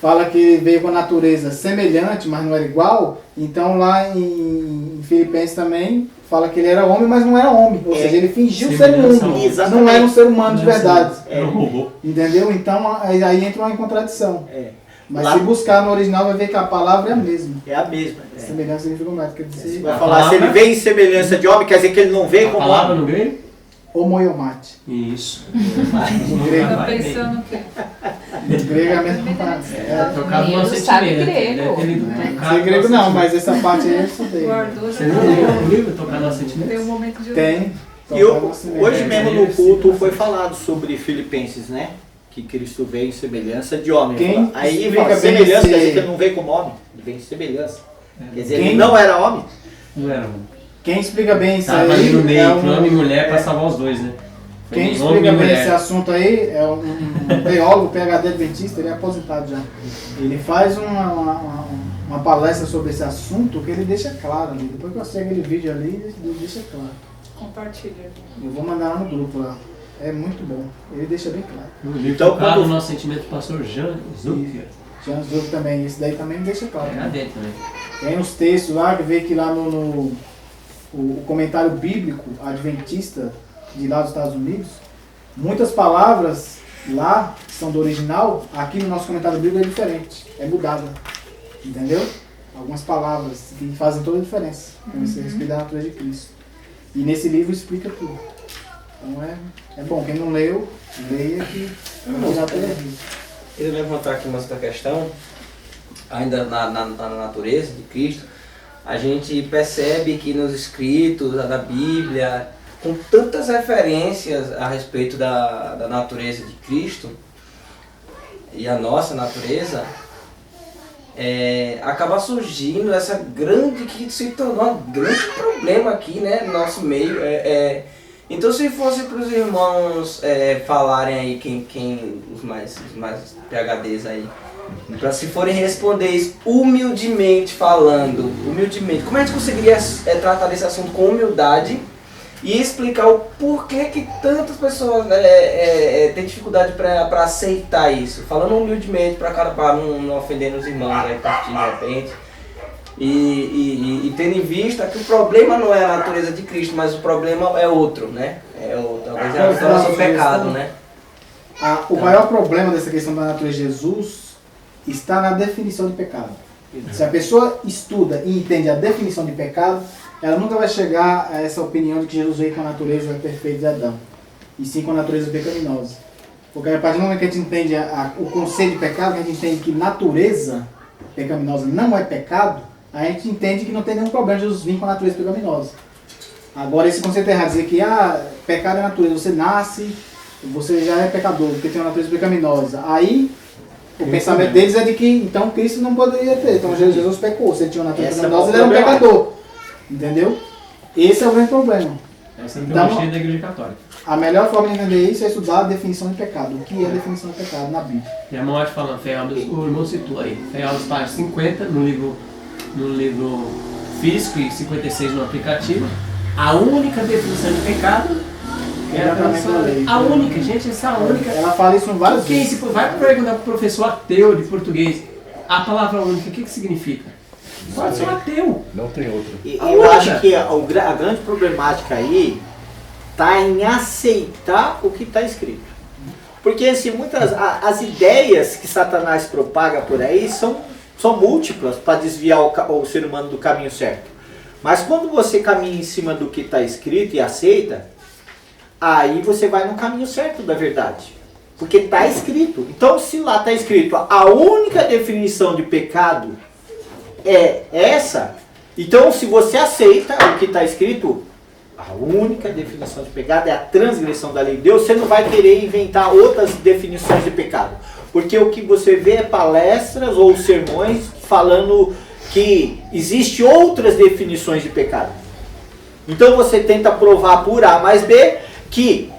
fala que ele veio com a natureza semelhante, mas não era igual, então lá em Filipenses também fala que ele era homem, mas não era homem. Ou seja, ele fingiu ser um homem, não era um ser humano de verdade. Entendeu? Então aí entra uma contradição. Mas lá, se buscar no original vai ver que a palavra é a mesma. É a mesma. Semelhança significa mais. Quer dizer, vai falar, se ele veio em semelhança de homem, quer dizer que ele não veio como homem. A palavra no grego? Homoiomate. Isso. No grego. Tá pensando que... No grego é a mesma palavra. Tocado no sentimento. Não grego não, mas essa parte aí eu estudei. Você não leu o livro Tocado no sentimento? Tem um momento de... Tem. E hoje mesmo no culto foi falado sobre Filipenses, né? Que Cristo veio em semelhança de homem. Aí fala, semelhança, quer dizer que ele não veio como homem, ele veio em semelhança. Quer dizer, ele não era homem? Não era homem. Quem explica bem isso aí... ali no meio, homem e mulher, para salvar os dois, né? Quem explica bem esse assunto aí é um teólogo, PhD adventista, ele é aposentado já. Ele faz uma palestra sobre esse assunto que ele deixa claro ali. Depois que eu assisti aquele vídeo ali, ele deixa claro. Compartilha. Eu vou mandar lá no grupo lá. É muito bom. Ele deixa bem claro. Então, quando o nosso sentimento do pastor Jean Zucker. Jean Zucker também. Esse daí também deixa claro. É dele também. Tem uns textos lá que vê que lá no comentário bíblico adventista de lá dos Estados Unidos, muitas palavras lá que são do original, aqui no nosso comentário bíblico é diferente. É mudada. Entendeu? Algumas palavras que fazem toda a diferença. Para você respeitar a natureza de Cristo. E nesse livro explica tudo. Então é bom, quem não leu, leia que já tem visto. Eu vou levantar aqui uma outra questão, ainda na natureza de Cristo. A gente percebe que nos escritos da Bíblia, com tantas referências a respeito da natureza de Cristo e a nossa natureza, acaba surgindo essa grande, que se tornou um grande problema aqui, né, no nosso meio. Então, se fosse para os irmãos falarem aí, quem os mais PhDs aí, para se forem responder isso humildemente falando, como a gente conseguiria tratar desse assunto com humildade e explicar o porquê que tantas pessoas têm dificuldade para aceitar isso, falando humildemente para não ofender os irmãos aí, partir de repente. E tendo em vista que o problema não é a natureza de Cristo, mas o problema é outro, né? Talvez é o nosso pecado, né? O maior problema dessa questão da natureza de Jesus está na definição de pecado. Se a pessoa estuda e entende a definição de pecado, ela nunca vai chegar a essa opinião de que Jesus veio com a natureza perfeita de Adão, e sim com a natureza pecaminosa. Porque a partir do momento que a gente entende o conceito de pecado, que a gente entende que natureza pecaminosa não é pecado, a gente entende que não tem nenhum problema Jesus vir com a natureza pecaminosa. Agora, esse conceito errado, dizer que pecado é natureza, você nasce, você já é pecador, porque tem uma natureza pecaminosa. Aí, o pensamento deles é de que, então, Cristo não poderia ter. Então, Jesus pecou, se ele tinha uma natureza pecaminosa, ele era um pecador. Entendeu? Esse é o grande problema. Essa é a teologia da Igreja Católica. A melhor forma de entender isso é estudar a definição de pecado. O que é a definição de pecado na Bíblia? E a Moate falando, o irmão citou aí, Feaudas, página 50, no livro físico e 56 no aplicativo, a única definição de pecado é a tradução. A única, gente, essa é a única. Ela fala isso em várias vezes. Se vai perguntar para o professor ateu de português, a palavra única, o que significa? Pode ser um ateu. Não tem outra. Eu acho que a grande problemática aí está em aceitar o que está escrito. Porque assim, as ideias que Satanás propaga por aí são múltiplas para desviar o ser humano do caminho certo. Mas quando você caminha em cima do que está escrito e aceita, aí você vai no caminho certo da verdade. Porque está escrito. Então, se lá está escrito a única definição de pecado é essa, então se você aceita o que está escrito, a única definição de pecado é a transgressão da lei de Deus, você não vai querer inventar outras definições de pecado. Porque o que você vê é palestras ou sermões falando que existe outras definições de pecado. Então você tenta provar por A mais B que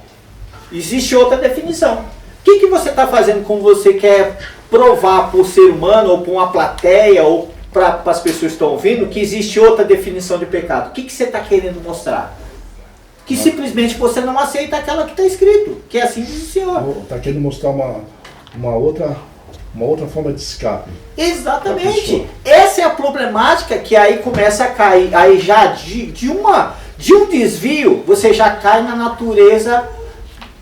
existe outra definição. O que você está fazendo quando você quer provar para o ser humano ou para uma plateia ou para as pessoas que estão ouvindo que existe outra definição de pecado? O que você está querendo mostrar? Que simplesmente você não aceita aquela que está escrito, que é assim diz o Senhor. Está querendo mostrar uma outra forma de escape. Exatamente. Essa é a problemática que aí começa a cair. Aí já de um desvio, você já cai na natureza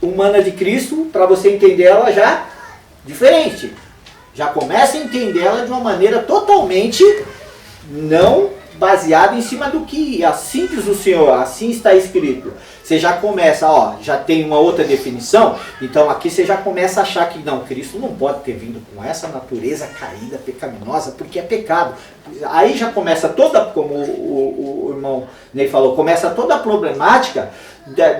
humana de Cristo, para você entender ela já diferente. Já começa a entender ela de uma maneira totalmente não baseada em cima do que assim diz o Senhor, assim está escrito. Você já começa, já tem uma outra definição, então aqui você já começa a achar que não, Cristo não pode ter vindo com essa natureza caída, pecaminosa, porque é pecado. Aí já começa toda, como o irmão Ney falou, começa toda a problemática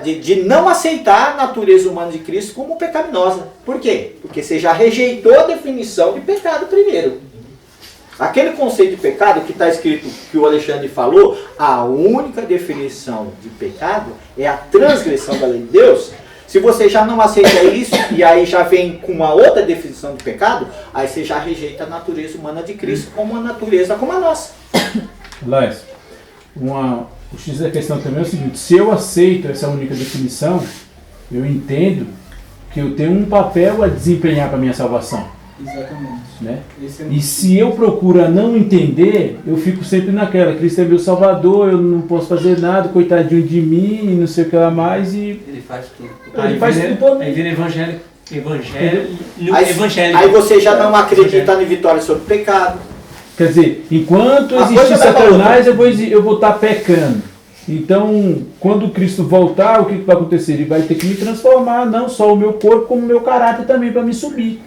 de não aceitar a natureza humana de Cristo como pecaminosa. Por quê? Porque você já rejeitou a definição de pecado primeiro. Aquele conceito de pecado que está escrito, que o Alexandre falou, a única definição de pecado é a transgressão da lei de Deus. Se você já não aceita isso, e aí já vem com uma outra definição de pecado, aí você já rejeita a natureza humana de Cristo como uma natureza como a nossa. Lés, o X da questão também é o seguinte: se eu aceito essa única definição, eu entendo que eu tenho um papel a desempenhar para a minha salvação. Exatamente. Né? E se eu procuro não entender, eu fico sempre naquela: Cristo é meu Salvador, eu não posso fazer nada, coitadinho de mim, não sei o que lá mais. E ele faz tudo. Ele faz tudo por mim. Aí vira evangelho. Aí você já não acredita em vitória sobre o pecado. Quer dizer, enquanto existir Satanás, eu vou estar pecando. Então, quando Cristo voltar, o que vai acontecer? Ele vai ter que me transformar, não só o meu corpo, como o meu caráter também, para me subir.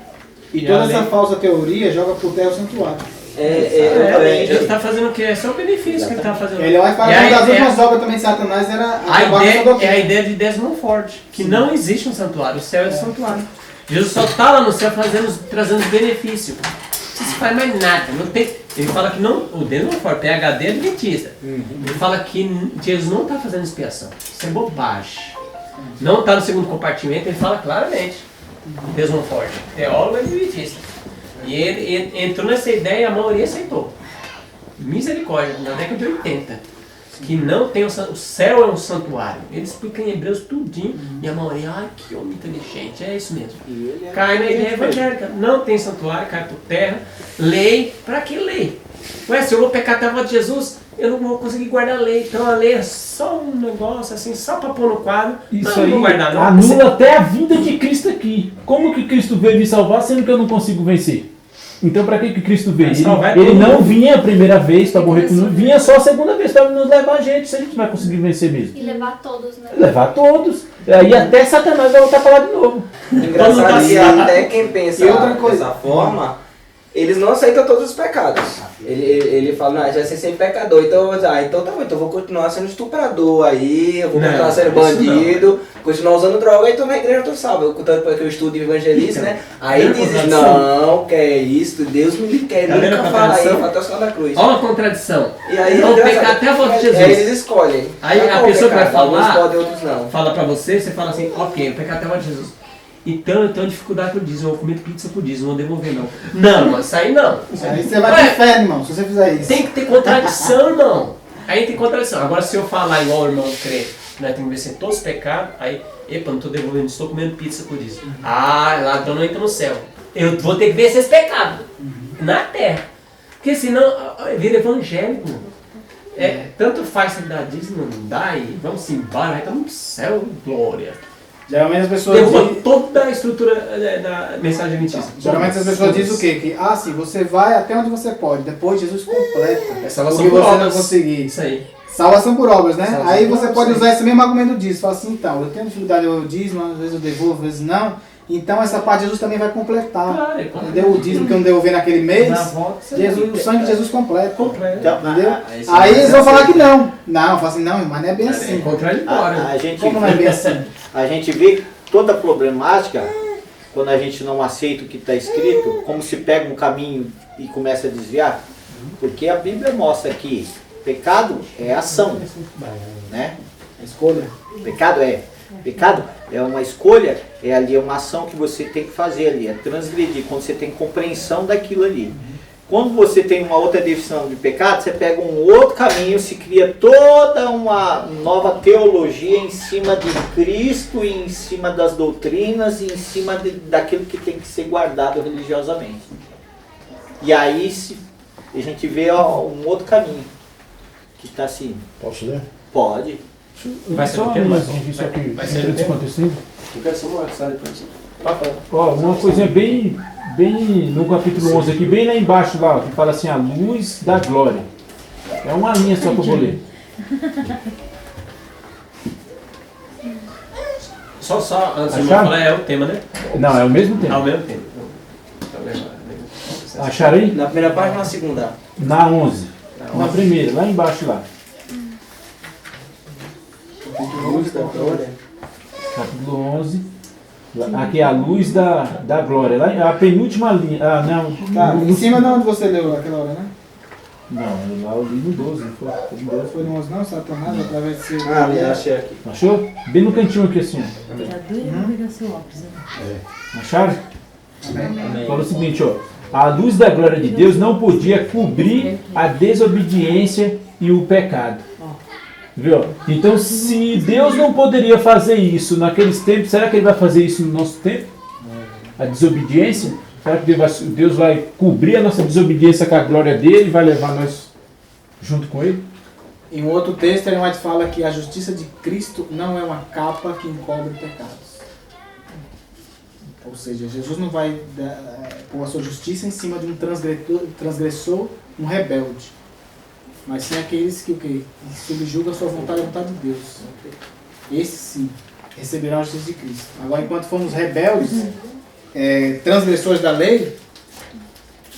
E toda essa falsa teoria joga por terra o santuário. Ele está fazendo o que? É só o benefício que ele está fazendo. Ele vai falar que uma das últimas obras também de Satanás era a ideia de Desmond Ford, que não existe um santuário, o céu é o santuário. Jesus só está lá no céu trazendo benefício. Não se faz mais nada. Não tem, ele fala que não, o Desmond Ford, PhD adventista, ele fala que Jesus não está fazendo expiação. Isso é bobagem. Não está no segundo compartimento, ele fala claramente. Desmond Ford, teólogo adventista. E ele entrou nessa ideia e a maioria aceitou. Misericórdia, na década de 80. Que não tem o céu é um santuário. Ele explica em Hebreus tudinho. E a maioria, ai que homem inteligente, é isso mesmo. Cai na ideia evangélica. Não tem santuário, cai por terra. Lei, pra que lei? Ué, se eu vou pecar até a volta de Jesus, eu não vou conseguir guardar a lei. Então a lei é só um negócio assim, só para pôr no quadro. Isso não, aí não guardar, não. Anula até a vinda de Cristo aqui. Como que Cristo veio me salvar, sendo que eu não consigo vencer? Então para que Cristo veio? Salvar Ele todo não mundo. vinha a primeira vez para morrer por nós, vinha só a segunda vez para nos levar a gente, se a gente vai conseguir vencer mesmo. E levar todos, né? Levar todos. Aí até Satanás vai voltar a falar de novo. Engraçado que Todo mundo até quem pensa E outra coisa. dessa forma, eles não aceitam todos os pecados. Ele fala, não, já sei ser pecador, então tá bom, então eu vou continuar sendo estuprador aí, eu vou Não, continuar sendo isso bandido, continuar usando droga, então na igreja eu tô salvo. Contanto que eu estudo e evangelizo, né? Aí Tá vendo a diz, contradição? não, que é isso, Deus me quer, Tá vendo a nunca fala aí, contradição? até o sinal da cruz. Olha uma contradição. E aí, Vão engraçado, pecar até a volta de Jesus. Aí eles escolhem. Aí Qual a o pessoa que vai pecado? falar- Alguns podem, outros não. Fala pra você fala assim, ok, o pecado até a morte de Jesus. Então eu tenho dificuldade com o dízimo, eu vou comer pizza com o dízimo, não vou devolver não. Não, mas isso aí não. Aí você vai Ué, pro inferno, irmão, se você fizer isso. tem que ter contradição, irmão. Aí tem contradição. Agora se eu falar igual o irmão crê, né, tem que vencer todos os pecados, aí, epa, não estou devolvendo, estou comendo pizza com o dízimo. Ah, ladrão não entra no céu. Eu vou ter que vencer esse pecado na terra. Porque senão vira evangélico. Tanto faz se dá dízimo, não dá, e vamos embora, vai estar no céu, glória. Geralmente as pessoas Derruba dizem, toda a estrutura da mensagem adventista. geralmente as pessoas dizem o quê? Que, sim, você vai até onde você pode, depois Jesus completa. É salvação Porque por você não obras. conseguir. Isso aí. Salvação por obras, né? Salvação Aí por você obras, pode sim. usar esse mesmo argumento disso. Fala assim, então, eu tenho dificuldade, eu dízimo, às vezes eu devolvo, às vezes não. Então essa parte Jesus também vai completar. Claro, ele completa. Entendeu? O dízimo que eu não devolver naquele mês, Na volta, você Jesus, o sangue de Jesus completa. completa. Entendeu? Aí Aí eles vão falar que não. Não, fala assim, não, mas não é bem assim. Encontrar ele fora. A gente Como não é bem assim? A gente vê toda a problemática quando a gente não aceita o que está escrito, como se pega um caminho e começa a desviar. Porque a Bíblia mostra que pecado é ação, né? Escolha. Pecado é uma escolha, é ali uma ação que você tem que fazer ali, é transgredir, quando você tem compreensão daquilo ali. Quando você tem uma outra definição de pecado, você pega um outro caminho, se cria toda uma nova teologia em cima de Cristo, e em cima das doutrinas, e em cima daquilo que tem que ser guardado religiosamente. E aí a gente vê um outro caminho, que está assim, Posso ler? pode. Vai ser Só do tema, uma mas isso aqui, vai ser do antes tema. acontecendo. Eu quero só uma sala depois. Ó, uma coisinha bem no capítulo 11 aqui, bem lá embaixo lá, ó, que fala assim, a luz da glória. É uma linha só que eu vou ler. Só antes de eu Acharam? falar, é o tema, né? Não, é o mesmo tempo. Ao mesmo tempo. Acharam aí? Na primeira página ou na segunda? Na 11. Na primeira, lá embaixo lá. Luz da glória. Capítulo 11. Aqui é a luz da glória. Lá, a penúltima linha. Ah, não. Tá, no- em cima de onde você leu aquela hora, né? Não, lá eu li no 12, não foi? Foi no 12. Foi no 11 não, Satanás, através de seu... Achei aqui. Achou? Bem no cantinho aqui assim. ó. Já doeu pegar seu óculos, né? Acharam? Amém. Fala o seguinte, ó. A luz da glória de Deus não podia cobrir a desobediência e o pecado. Viu? Então, se Deus não poderia fazer isso naqueles tempos, será que Ele vai fazer isso no nosso tempo? A desobediência? Será que Deus vai cobrir a nossa desobediência com a glória dele e vai levar nós junto com Ele? Em um outro texto, Ellen White fala que a justiça de Cristo não é uma capa que encobre pecados. Ou seja, Jesus não vai pôr a sua justiça em cima de um transgressor, um rebelde. Mas sim aqueles que o quê? Subjugam a sua vontade à vontade de Deus. Esses sim receberão a justiça de Cristo. Agora, enquanto formos rebeldes, transgressores da lei,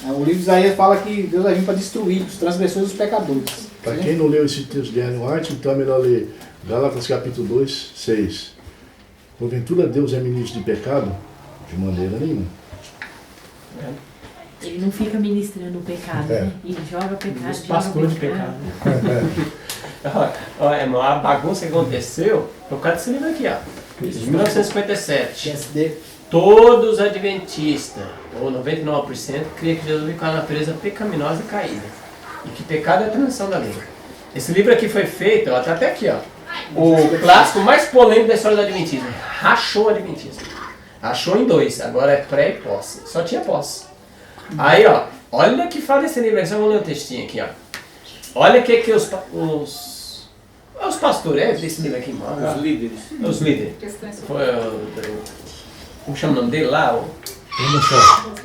o livro de Isaías fala que Deus vai vir para destruir os transgressores e os pecadores. Para quem não leu esse texto de Ellen White, então é melhor ler Gálatas capítulo 2, 6. Porventura Deus é ministro de pecado? De maneira nenhuma. Ele não fica ministrando o pecado, É. né? Ele joga pecado, Os pastores de pecado. Olha, a bagunça que aconteceu, eu quero esse livro aqui, ó. De 1957. PSD. Todos os adventistas, ou 99%, criam que Jesus veio com a natureza pecaminosa e caída. E que pecado é a transição da lei. Esse livro aqui foi feito, ó, tá até aqui, ó. O clássico mais polêmico da história do Adventismo. Rachou o Adventismo. Rachou em dois, agora é pré e pós. Só tinha pós. Aí, ó, olha que fala esse livro aqui, só vou ler o textinho aqui, ó. Olha o que os pastores, desse livro aqui, mano. Os líderes. Os líderes. Questões Foi como chama o nome dele lá?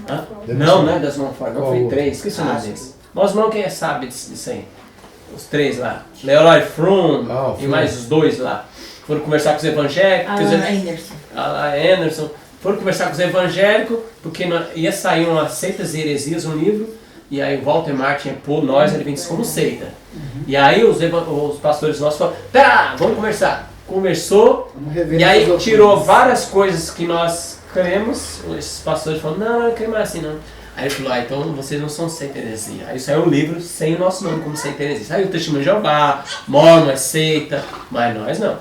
Hã? Não é das mãos fora, não, foi 3. Esqueci o nome deles. Nós não, quem sabe disso aí? Os 3 lá. Leroy Froome e mais os 2 lá. Foram conversar com os evangélicos. Alan Anderson. Foram conversar com os evangélicos, porque ia sair uma Seitas e Heresias, um livro, e aí o Walter Martin pôr nós adventistas como seita. E aí os pastores nossos falaram, pera, vamos conversar. Conversou, e aí tirou várias coisas que nós cremos, esses pastores falaram, não, eu não creio mais assim não. Aí ele falou, então vocês não são seita heresia. Aí saiu um livro sem o nosso nome como seita heresia. Saiu o Testemunho de Jeová, Mormon é seita, mas nós não.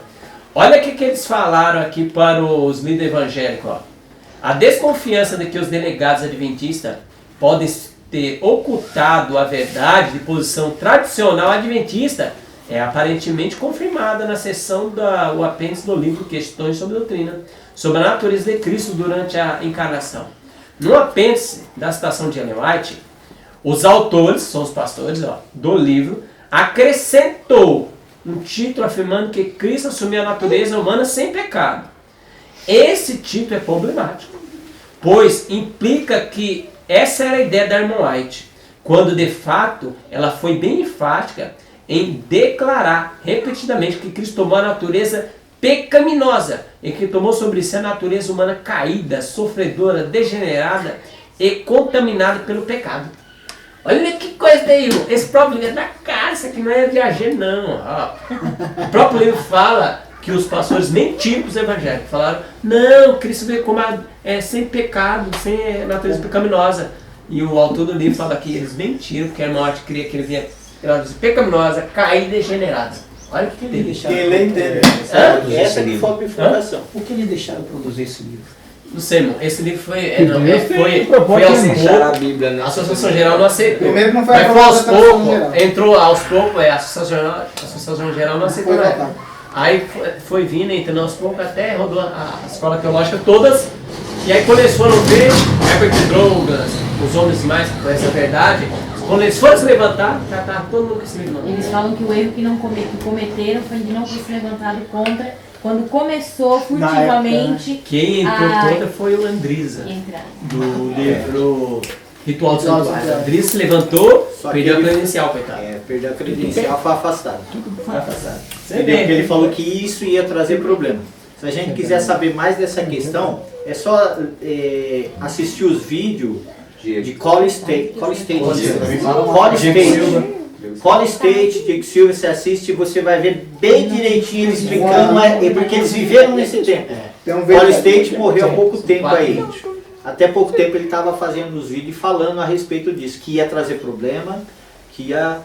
Olha o que eles falaram aqui para os líderes evangélicos. Ó. A desconfiança de que os delegados adventistas podem ter ocultado a verdade de posição tradicional adventista é aparentemente confirmada na seção do apêndice do livro Questões sobre Doutrina, sobre a natureza de Cristo durante a encarnação. No apêndice da citação de Ellen White, os autores, são os pastores do livro, acrescentou um título afirmando que Cristo assumiu a natureza humana sem pecado. Esse título é problemático, pois implica que essa era a ideia da irmã White, quando de fato ela foi bem enfática em declarar repetidamente que Cristo tomou a natureza pecaminosa e que tomou sobre si a natureza humana caída, sofredora, degenerada e contaminada pelo pecado. Olha que coisa daí, esse próprio livro é da cara, isso aqui não é viajar não. O próprio livro fala que os pastores mentiram para os evangélicos, falaram, não, Cristo veio como sem pecado, sem natureza pecaminosa. E o autor do livro fala que eles mentiram, porque a irmã White queria que ele vinha pecaminosa, caída e degenerada. Olha o que ele deixaram. Quem lê entende. Essa que foi a informação. Por que eles deixaram produzir esse livro? Não sei, irmão. Esse livro foi a Bíblia, né? a Associação Geral não aceitou. Primeiro não foi Mas foi aos aprovado pela Associação poucos, Geral. entrou aos poucos, a Associação Geral não aceitou Foi na votado. época. Aí foi vindo, entrando aos poucos, até rodou a escola teológica todas. E aí quando eles foram ver, Herbert Douglas, os homens mais que conhecem a verdade, quando eles foram se levantar, já estava todo mundo que se levantou. Eles falam que o erro que cometeram foi de não ter se levantado contra, quando começou furtivamente. Quem entrou contra foi o Andrisa, do livro Ritual dos Santuários. Andrisa se levantou, perdeu a credencial, coitado. Perdeu a credencial, foi afastado. Foi afastado. Porque ele falou que isso ia trazer problema. Se a gente quiser saber mais dessa questão, é só assistir os vídeos de College State, Diego Silva, você assiste e você vai ver bem direitinho ele explicando, porque eles viveram nesse tempo. College State morreu há pouco tempo aí. Até pouco tempo ele estava fazendo os vídeos falando a respeito disso, que ia trazer problema, que ia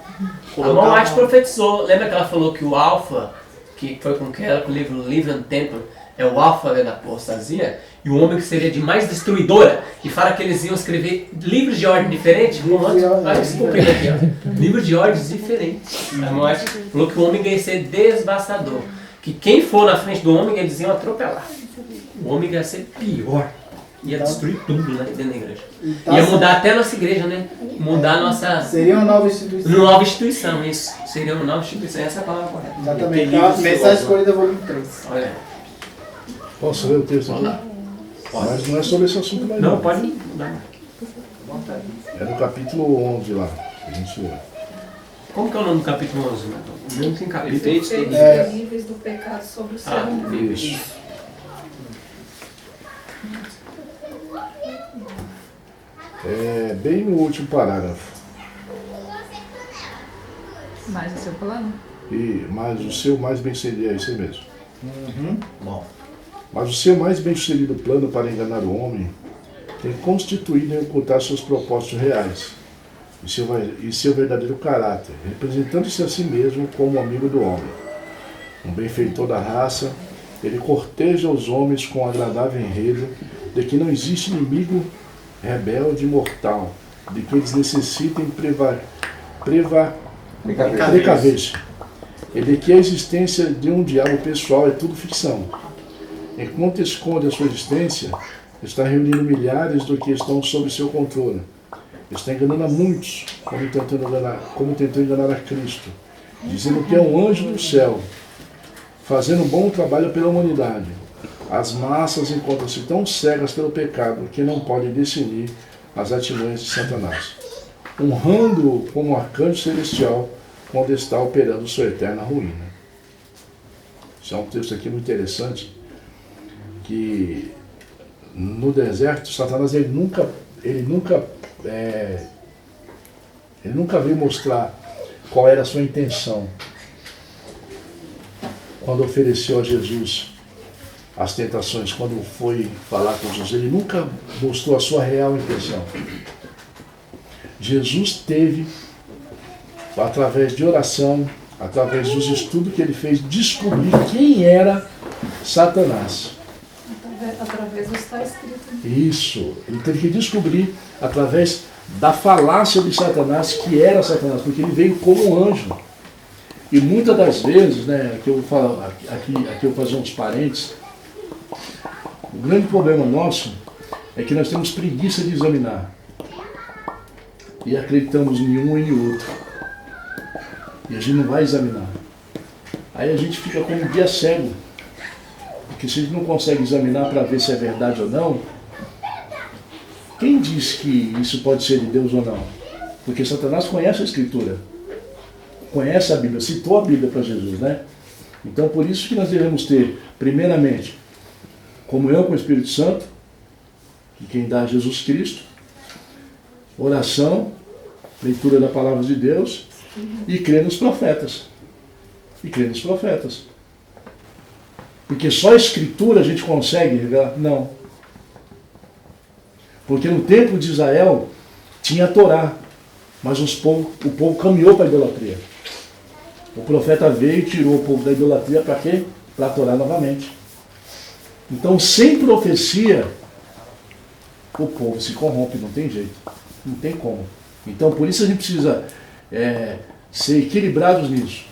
colocar... A Mão White profetizou, lembra que ela falou que o Alfa, que foi com o livro Live and Temple, é o Alfa da apostasia, e o homem que seria de mais destruidora, e fala que eles iam escrever livros de ordem diferentes, olha esse comprido aqui, ó. Livros de ordens diferentes. A Mão White falou que o homem ia ser devastador, que quem for na frente do homem eles iam atropelar. O homem ia ser pior. Ia destruir tudo lá dentro da igreja. Ia mudar até a nossa igreja, né? Mudar a nossa... Seria uma nova instituição. Nova instituição, isso. Seria uma nova instituição, essa é a palavra correta. Exatamente. Então, mensagem escolhida, volume 3. Olha. Posso ler o texto aqui? Mas não é sobre esse assunto mais não. Pode mudar. É no capítulo 11 lá. A gente lê. Como que é o nome do capítulo 11? Não tem capítulo. Efeitos terríveis do pecado sobre o ser humano. Isso. É bem no último parágrafo. Mas o seu plano? Mas o seu mais bem-sucedido, é isso mesmo. Bom. Mas o seu mais bem-sucedido plano para enganar o homem tem constituído em ocultar seus propósitos reais e seu verdadeiro caráter, representando-se a si mesmo como amigo do homem. Um benfeitor da raça, ele corteja os homens com agradável enredo de que não existe inimigo rebelde e mortal, de que eles necessitem precaver-se, e de que a existência de um diabo pessoal é tudo ficção. Enquanto esconde a sua existência, está reunindo milhares do que estão sob seu controle. Está enganando a muitos, como tentou enganar a Cristo, dizendo que é um anjo do céu, fazendo um bom trabalho pela humanidade. As massas encontram-se tão cegas pelo pecado que não podem discernir as atitudes de Satanás, honrando-o como arcanjo celestial quando está operando sua eterna ruína. Isso é um texto aqui muito interessante, que no deserto, Satanás ele nunca veio mostrar qual era a sua intenção quando ofereceu a Jesus as tentações, quando foi falar com Jesus. Ele nunca mostrou a sua real intenção. Jesus teve, através de oração, através dos estudos que ele fez, descobrir quem era Satanás. Através do está escrito. Isso. Ele teve que descobrir através da falácia de Satanás que era Satanás, porque ele veio como um anjo. E muitas das vezes, né, aqui eu vou falar, aqui eu vou fazer uns parênteses, o grande problema nosso é que nós temos preguiça de examinar. E acreditamos em um e em outro. E a gente não vai examinar. Aí a gente fica como um guia cego. Porque se a gente não consegue examinar para ver se é verdade ou não, quem diz que isso pode ser de Deus ou não? Porque Satanás conhece a Escritura. Conhece a Bíblia, citou a Bíblia para Jesus, né? Então por isso que nós devemos ter, primeiramente, comunhão com o Espírito Santo, que quem dá é Jesus Cristo, oração, leitura da palavra de Deus e crer nos profetas. E crer nos profetas. Porque só a Escritura a gente consegue revelar? Não. Porque no tempo de Israel tinha a Torá, mas o povo caminhou para a idolatria. O profeta veio e tirou o povo da idolatria para quê? Para a Torá novamente. Então, sem profecia, o povo se corrompe, não tem jeito. Não tem como. Então, por isso a gente precisa ser equilibrados nisso.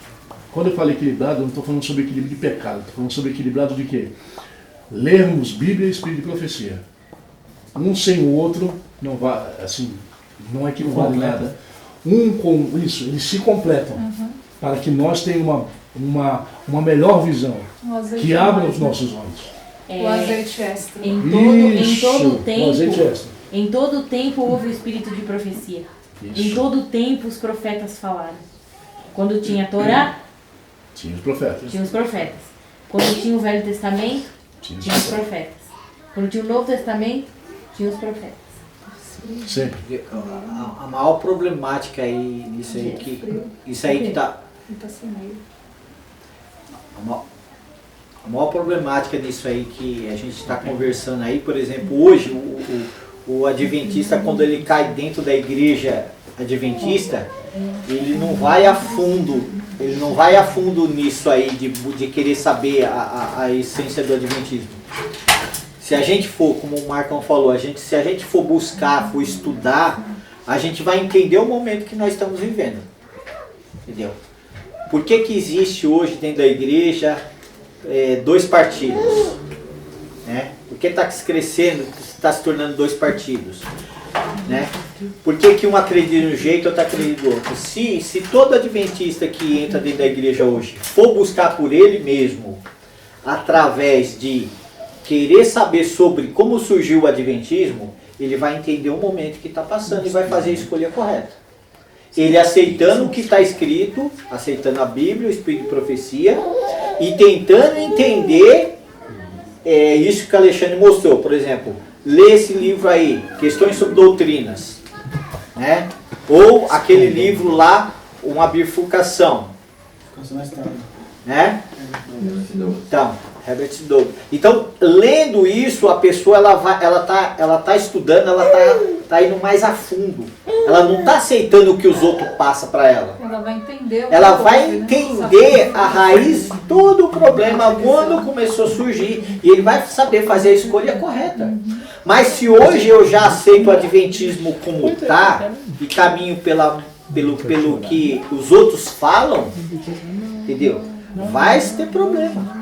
Quando eu falo equilibrado, eu não estou falando sobre equilíbrio de pecado. Estou falando sobre equilibrado de quê? Lermos Bíblia e Espírito de profecia. Um sem o outro não vai, assim, não é que não vale nada. Um com isso, eles se completam. Para que nós tenhamos uma melhor visão. Que abra os nossos olhos. O azeite extra. Em todo tempo houve o espírito de profecia. Isso. Em todo tempo os profetas falaram. Quando tinha a Torá, Tinha os profetas. tinha os profetas. Quando tinha o Velho Testamento, tinha os profetas. Quando tinha o Novo Testamento, tinha os profetas. Sempre. A maior problemática aí nisso aí isso aí que tá. A maior problemática nisso aí que a gente está conversando aí, por exemplo, hoje o adventista, quando ele cai dentro da igreja adventista, ele não vai a fundo nisso aí de querer saber a essência do adventismo. Se a gente for, como o Marcão falou, se a gente for buscar, for estudar, a gente vai entender o momento que nós estamos vivendo. Entendeu? Por que existe hoje dentro da igreja dois partidos? Né? Por que está crescendo, está se tornando dois partidos? Né? Por que um acredita de um jeito e outro acredita do outro? Se todo adventista que entra dentro da igreja hoje for buscar por ele mesmo, através de querer saber sobre como surgiu o adventismo, ele vai entender o momento que está passando e vai fazer a escolha correta. Ele aceitando o que está escrito, aceitando a Bíblia, o Espírito de profecia, e tentando entender isso que o Alexandre mostrou. Por exemplo, lê esse livro aí, Questões sobre Doutrinas, né? Ou aquele livro lá, Uma Bifurcação, né? Então, Herbert Douglas. Então, lendo isso, a pessoa ela tá estudando, ela tá indo mais a fundo. Ela não está aceitando o que os outros passam para ela. Ela vai entender. Ela vai entender a raiz de todo o problema quando começou a surgir. E ele vai saber fazer a escolha correta. Mas se hoje eu já aceito o adventismo como está e caminho pelo que os outros falam, entendeu? Vai ter problema.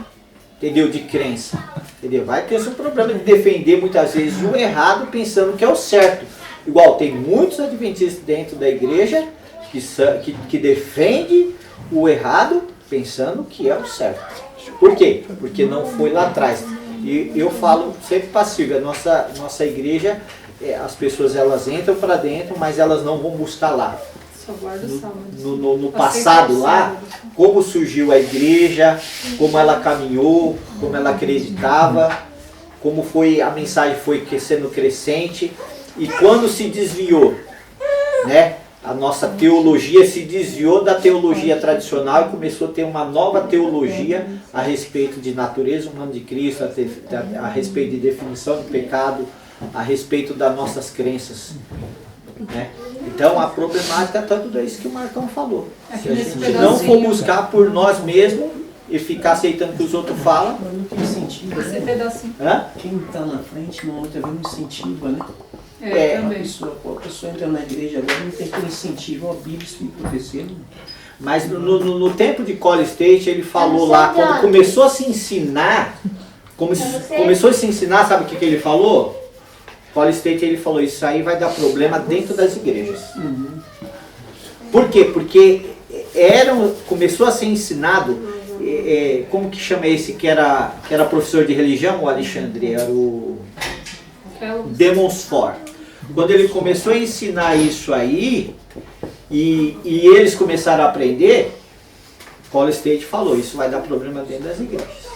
Entendeu? De crença. Entendeu? Vai ter esse problema de defender muitas vezes o errado pensando que é o certo. Igual tem muitos adventistas dentro da igreja que defendem o errado pensando que é o certo. Por quê? Porque não foi lá atrás. E eu falo sempre para a Silvia, nossa igreja, as pessoas elas entram para dentro, mas elas não vão buscar lá. Só guarda o sábado. No passado lá, como surgiu a igreja, como ela caminhou, como ela acreditava, como foi a mensagem foi sendo crescente, e quando se desviou, né? A nossa teologia se desviou da teologia tradicional e começou a ter uma nova teologia a respeito de natureza humana de Cristo, a respeito de definição do pecado, a respeito das nossas crenças, né? Então a problemática é tanto isso que o Marcão falou. Se a gente não for buscar por nós mesmos e ficar aceitando o que os outros falam, Não tem sentido, Esse né? pedacinho. Quem está na frente não muitas vezes não incentiva, né? Também. A pessoa entra na igreja agora não tem que incentivo, a Bíblia, Espírito e profecia. mas no tempo de College State ele falou lá, quando começou a se ensinar, começou a se ensinar, sabe o que ele falou? College State ele falou, isso aí vai dar problema dentro das igrejas. Por quê? Porque começou a ser ensinado, como que chama esse que era professor de religião, o Alexandre, era o Demons For. Quando ele começou a ensinar isso aí, e eles começaram a aprender, College State falou, isso vai dar problema dentro das igrejas.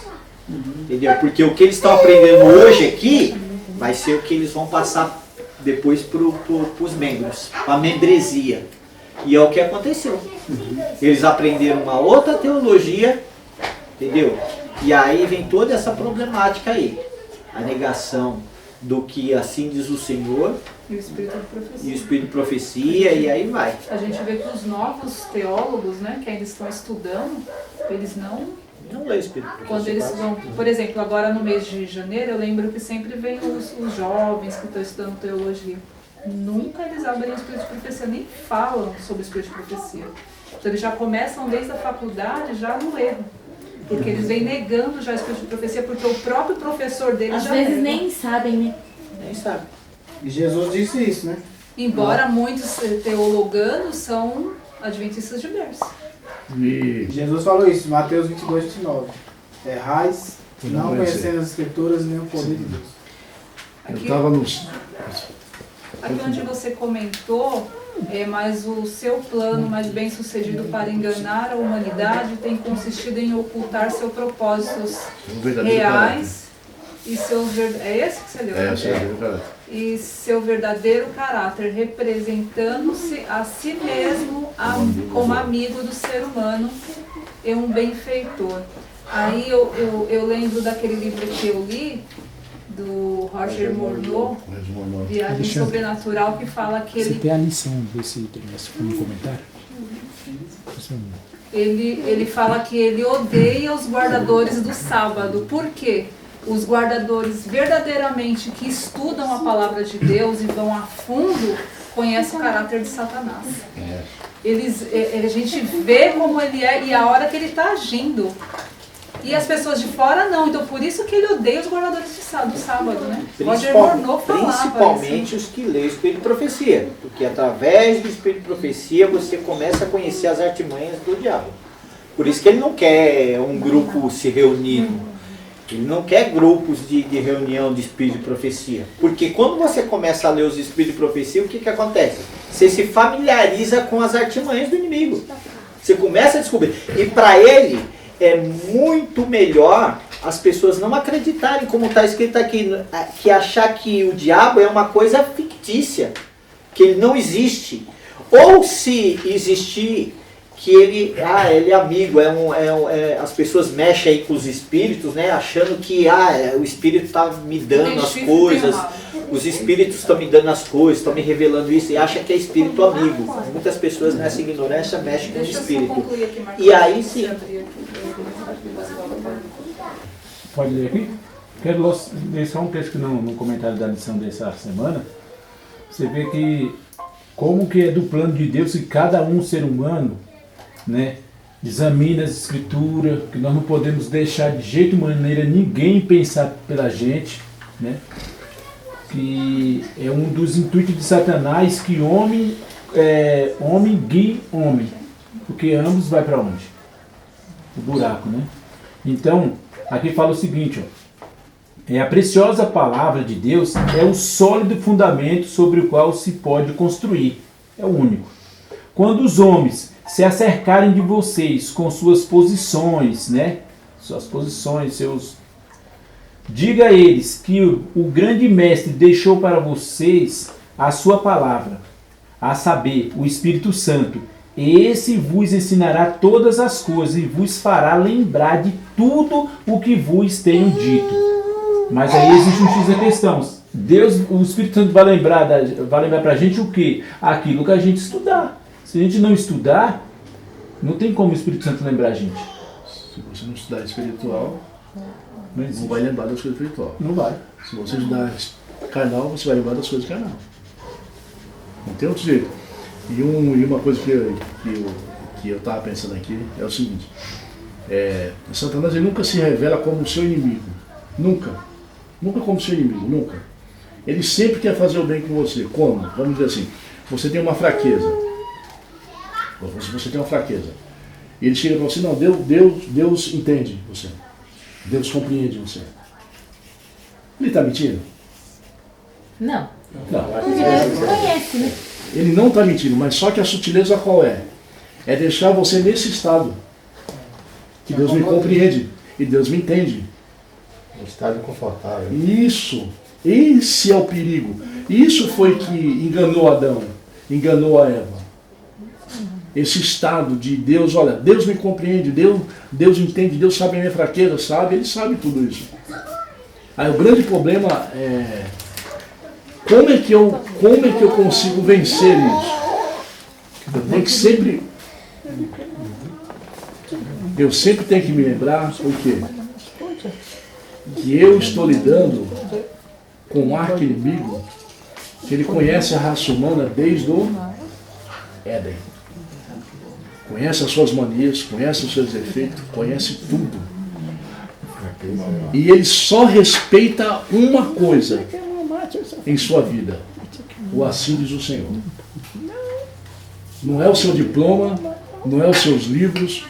Entendeu? Porque o que eles estão aprendendo hoje aqui, vai ser o que eles vão passar depois para os membros, para a membresia. E é o que aconteceu. Eles aprenderam uma outra teologia, entendeu? E aí vem toda essa problemática aí. A negação do que assim diz o Senhor E o espírito de profecia. e o espírito de profecia, e aí vai. A gente vê que os novos teólogos, né, que ainda estão estudando, eles não... Não lê espírito de profecia. Quando eles vão, por exemplo, agora no mês de janeiro, eu lembro que sempre vem os jovens que estão estudando teologia. Nunca eles abrem o espírito de profecia, nem falam sobre o espírito de profecia. Então eles já começam desde a faculdade já no erro. Porque eles vêm negando já o espírito de profecia, porque o próprio professor deles Às já vezes nega. nem sabem, né? Nem sabe. E Jesus disse isso, né? Embora muitos teologanos são adventistas de berço. E Jesus falou isso, Mateus 22, 29. Errais, não conhecendo as escrituras nem o poder de Deus. eu Aqui, estava nos. aqui onde você comentou, mas o seu plano mais bem sucedido para enganar a humanidade tem consistido em ocultar seus propósitos Um verdadeiro reais e seus é esse que você leu? caráter. Esse é o verdadeiro caráter. E seu verdadeiro caráter, representando-se a si mesmo como amigo do ser humano e um benfeitor. Aí eu lembro daquele livro que eu li, do Roger Morneau, Viagem Sobrenatural, que fala que Você tem a lição desse trimestre como comentário? ele fala que ele odeia os guardadores do sábado. Por quê? Os guardadores verdadeiramente que estudam a palavra de Deus e vão a fundo, conhecem o caráter de Satanás. A gente vê como ele é e a hora que ele está agindo. E as pessoas de fora não. Então por isso que ele odeia os guardadores do sábado, né? Roger Morneau falava Principalmente os que lêem o Espírito de Profecia. Porque através do Espírito de Profecia você começa a conhecer as artimanhas do diabo. Por isso que ele não quer um grupo se reunindo. Ele não quer grupos de reunião de Espírito de Profecia. Porque quando você começa a ler os Espíritos de Profecia, o que acontece? Você se familiariza com as artimanhas do inimigo. Você começa a descobrir. E para ele é muito melhor as pessoas não acreditarem, como está escrito aqui, que achar que o diabo é uma coisa fictícia, que ele não existe. Ou se existir, que ele é amigo, as pessoas mexem aí com os espíritos, né, achando que o espírito está me dando as coisas, os espíritos estão me dando as coisas, estão me revelando isso, e acha que é espírito amigo. Muitas pessoas nessa ignorância mexem com o espírito. E aí sim. Pode ler aqui? Quero ler só um texto que no comentário da lição dessa semana. Você vê que como que é do plano de Deus que cada ser humano, né, examina as escrituras, que nós não podemos deixar de jeito maneira ninguém pensar pela gente, né? Que é um dos intuitos de Satanás que homem guie homem, porque ambos vai para onde? O buraco, né? Então, aqui fala o seguinte, ó, A preciosa palavra de Deus é o sólido fundamento sobre o qual se pode construir. É o único. Quando os homens se acercarem de vocês com suas posições, né? Suas posições, seus... Diga a eles que o grande mestre deixou para vocês a sua palavra, a saber, o Espírito Santo. Esse vos ensinará todas as coisas e vos fará lembrar de tudo o que vos tenho dito. Mas aí existe um X da questão. Deus, o Espírito Santo vai lembrar pra gente o quê? Aquilo que a gente estudar. Se a gente não estudar, não tem como o Espírito Santo lembrar a gente. Se você não estudar espiritual, Não vai lembrar das coisas espiritual. Não vai. Se você estudar carnal, você vai lembrar das coisas carnal. Não tem outro jeito. E uma coisa que eu estava pensando aqui é o seguinte. Satanás ele nunca se revela como seu inimigo. Nunca. Nunca como seu inimigo, nunca. Ele sempre quer fazer o bem com você. Como? Vamos dizer assim, você tem uma fraqueza. Você tem uma fraqueza. Ele chega para você, não, Deus entende você. Deus compreende você. Ele está mentindo? Não. Não. Deus conhece, né? Ele não está mentindo, mas só que a sutileza qual é? É deixar você nesse estado. Que Deus me compreende e Deus me entende. Um estado confortável. Isso. Esse é o perigo. Isso foi que enganou Adão, enganou a Eva. Esse estado de Deus, olha, Deus me compreende, Deus entende, Deus sabe a minha fraqueza, sabe, Ele sabe tudo isso. Aí o grande problema é como é que eu consigo vencer isso? Eu sempre tenho que me lembrar o quê? Que eu estou lidando com um arqui-inimigo que ele conhece a raça humana desde o Éden. Conhece as suas manias, conhece os seus defeitos, conhece tudo. E ele só respeita uma coisa em sua vida. O assim diz o Senhor. Não é o seu diploma, não é os seus livros,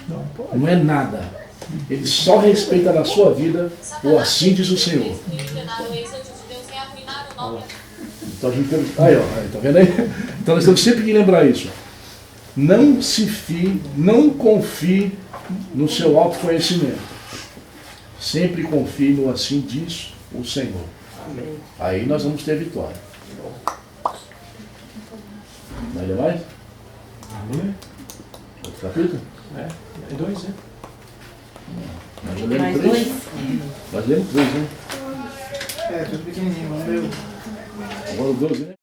não é nada. Ele só respeita na sua vida o assim diz o Senhor. Então, aí, ó, tá vendo aí? Então nós temos sempre que lembrar isso. Não se fie, não confie no seu autoconhecimento. Sempre confie no assim diz o Senhor. Amém. Aí nós vamos ter vitória. Vai ler mais? Outro capítulo? É 2, né? Nós já lemos Mais 3? dois? Nós lemos 3, né? Tudo pequenininho, vamos ver. Agora o 12, né?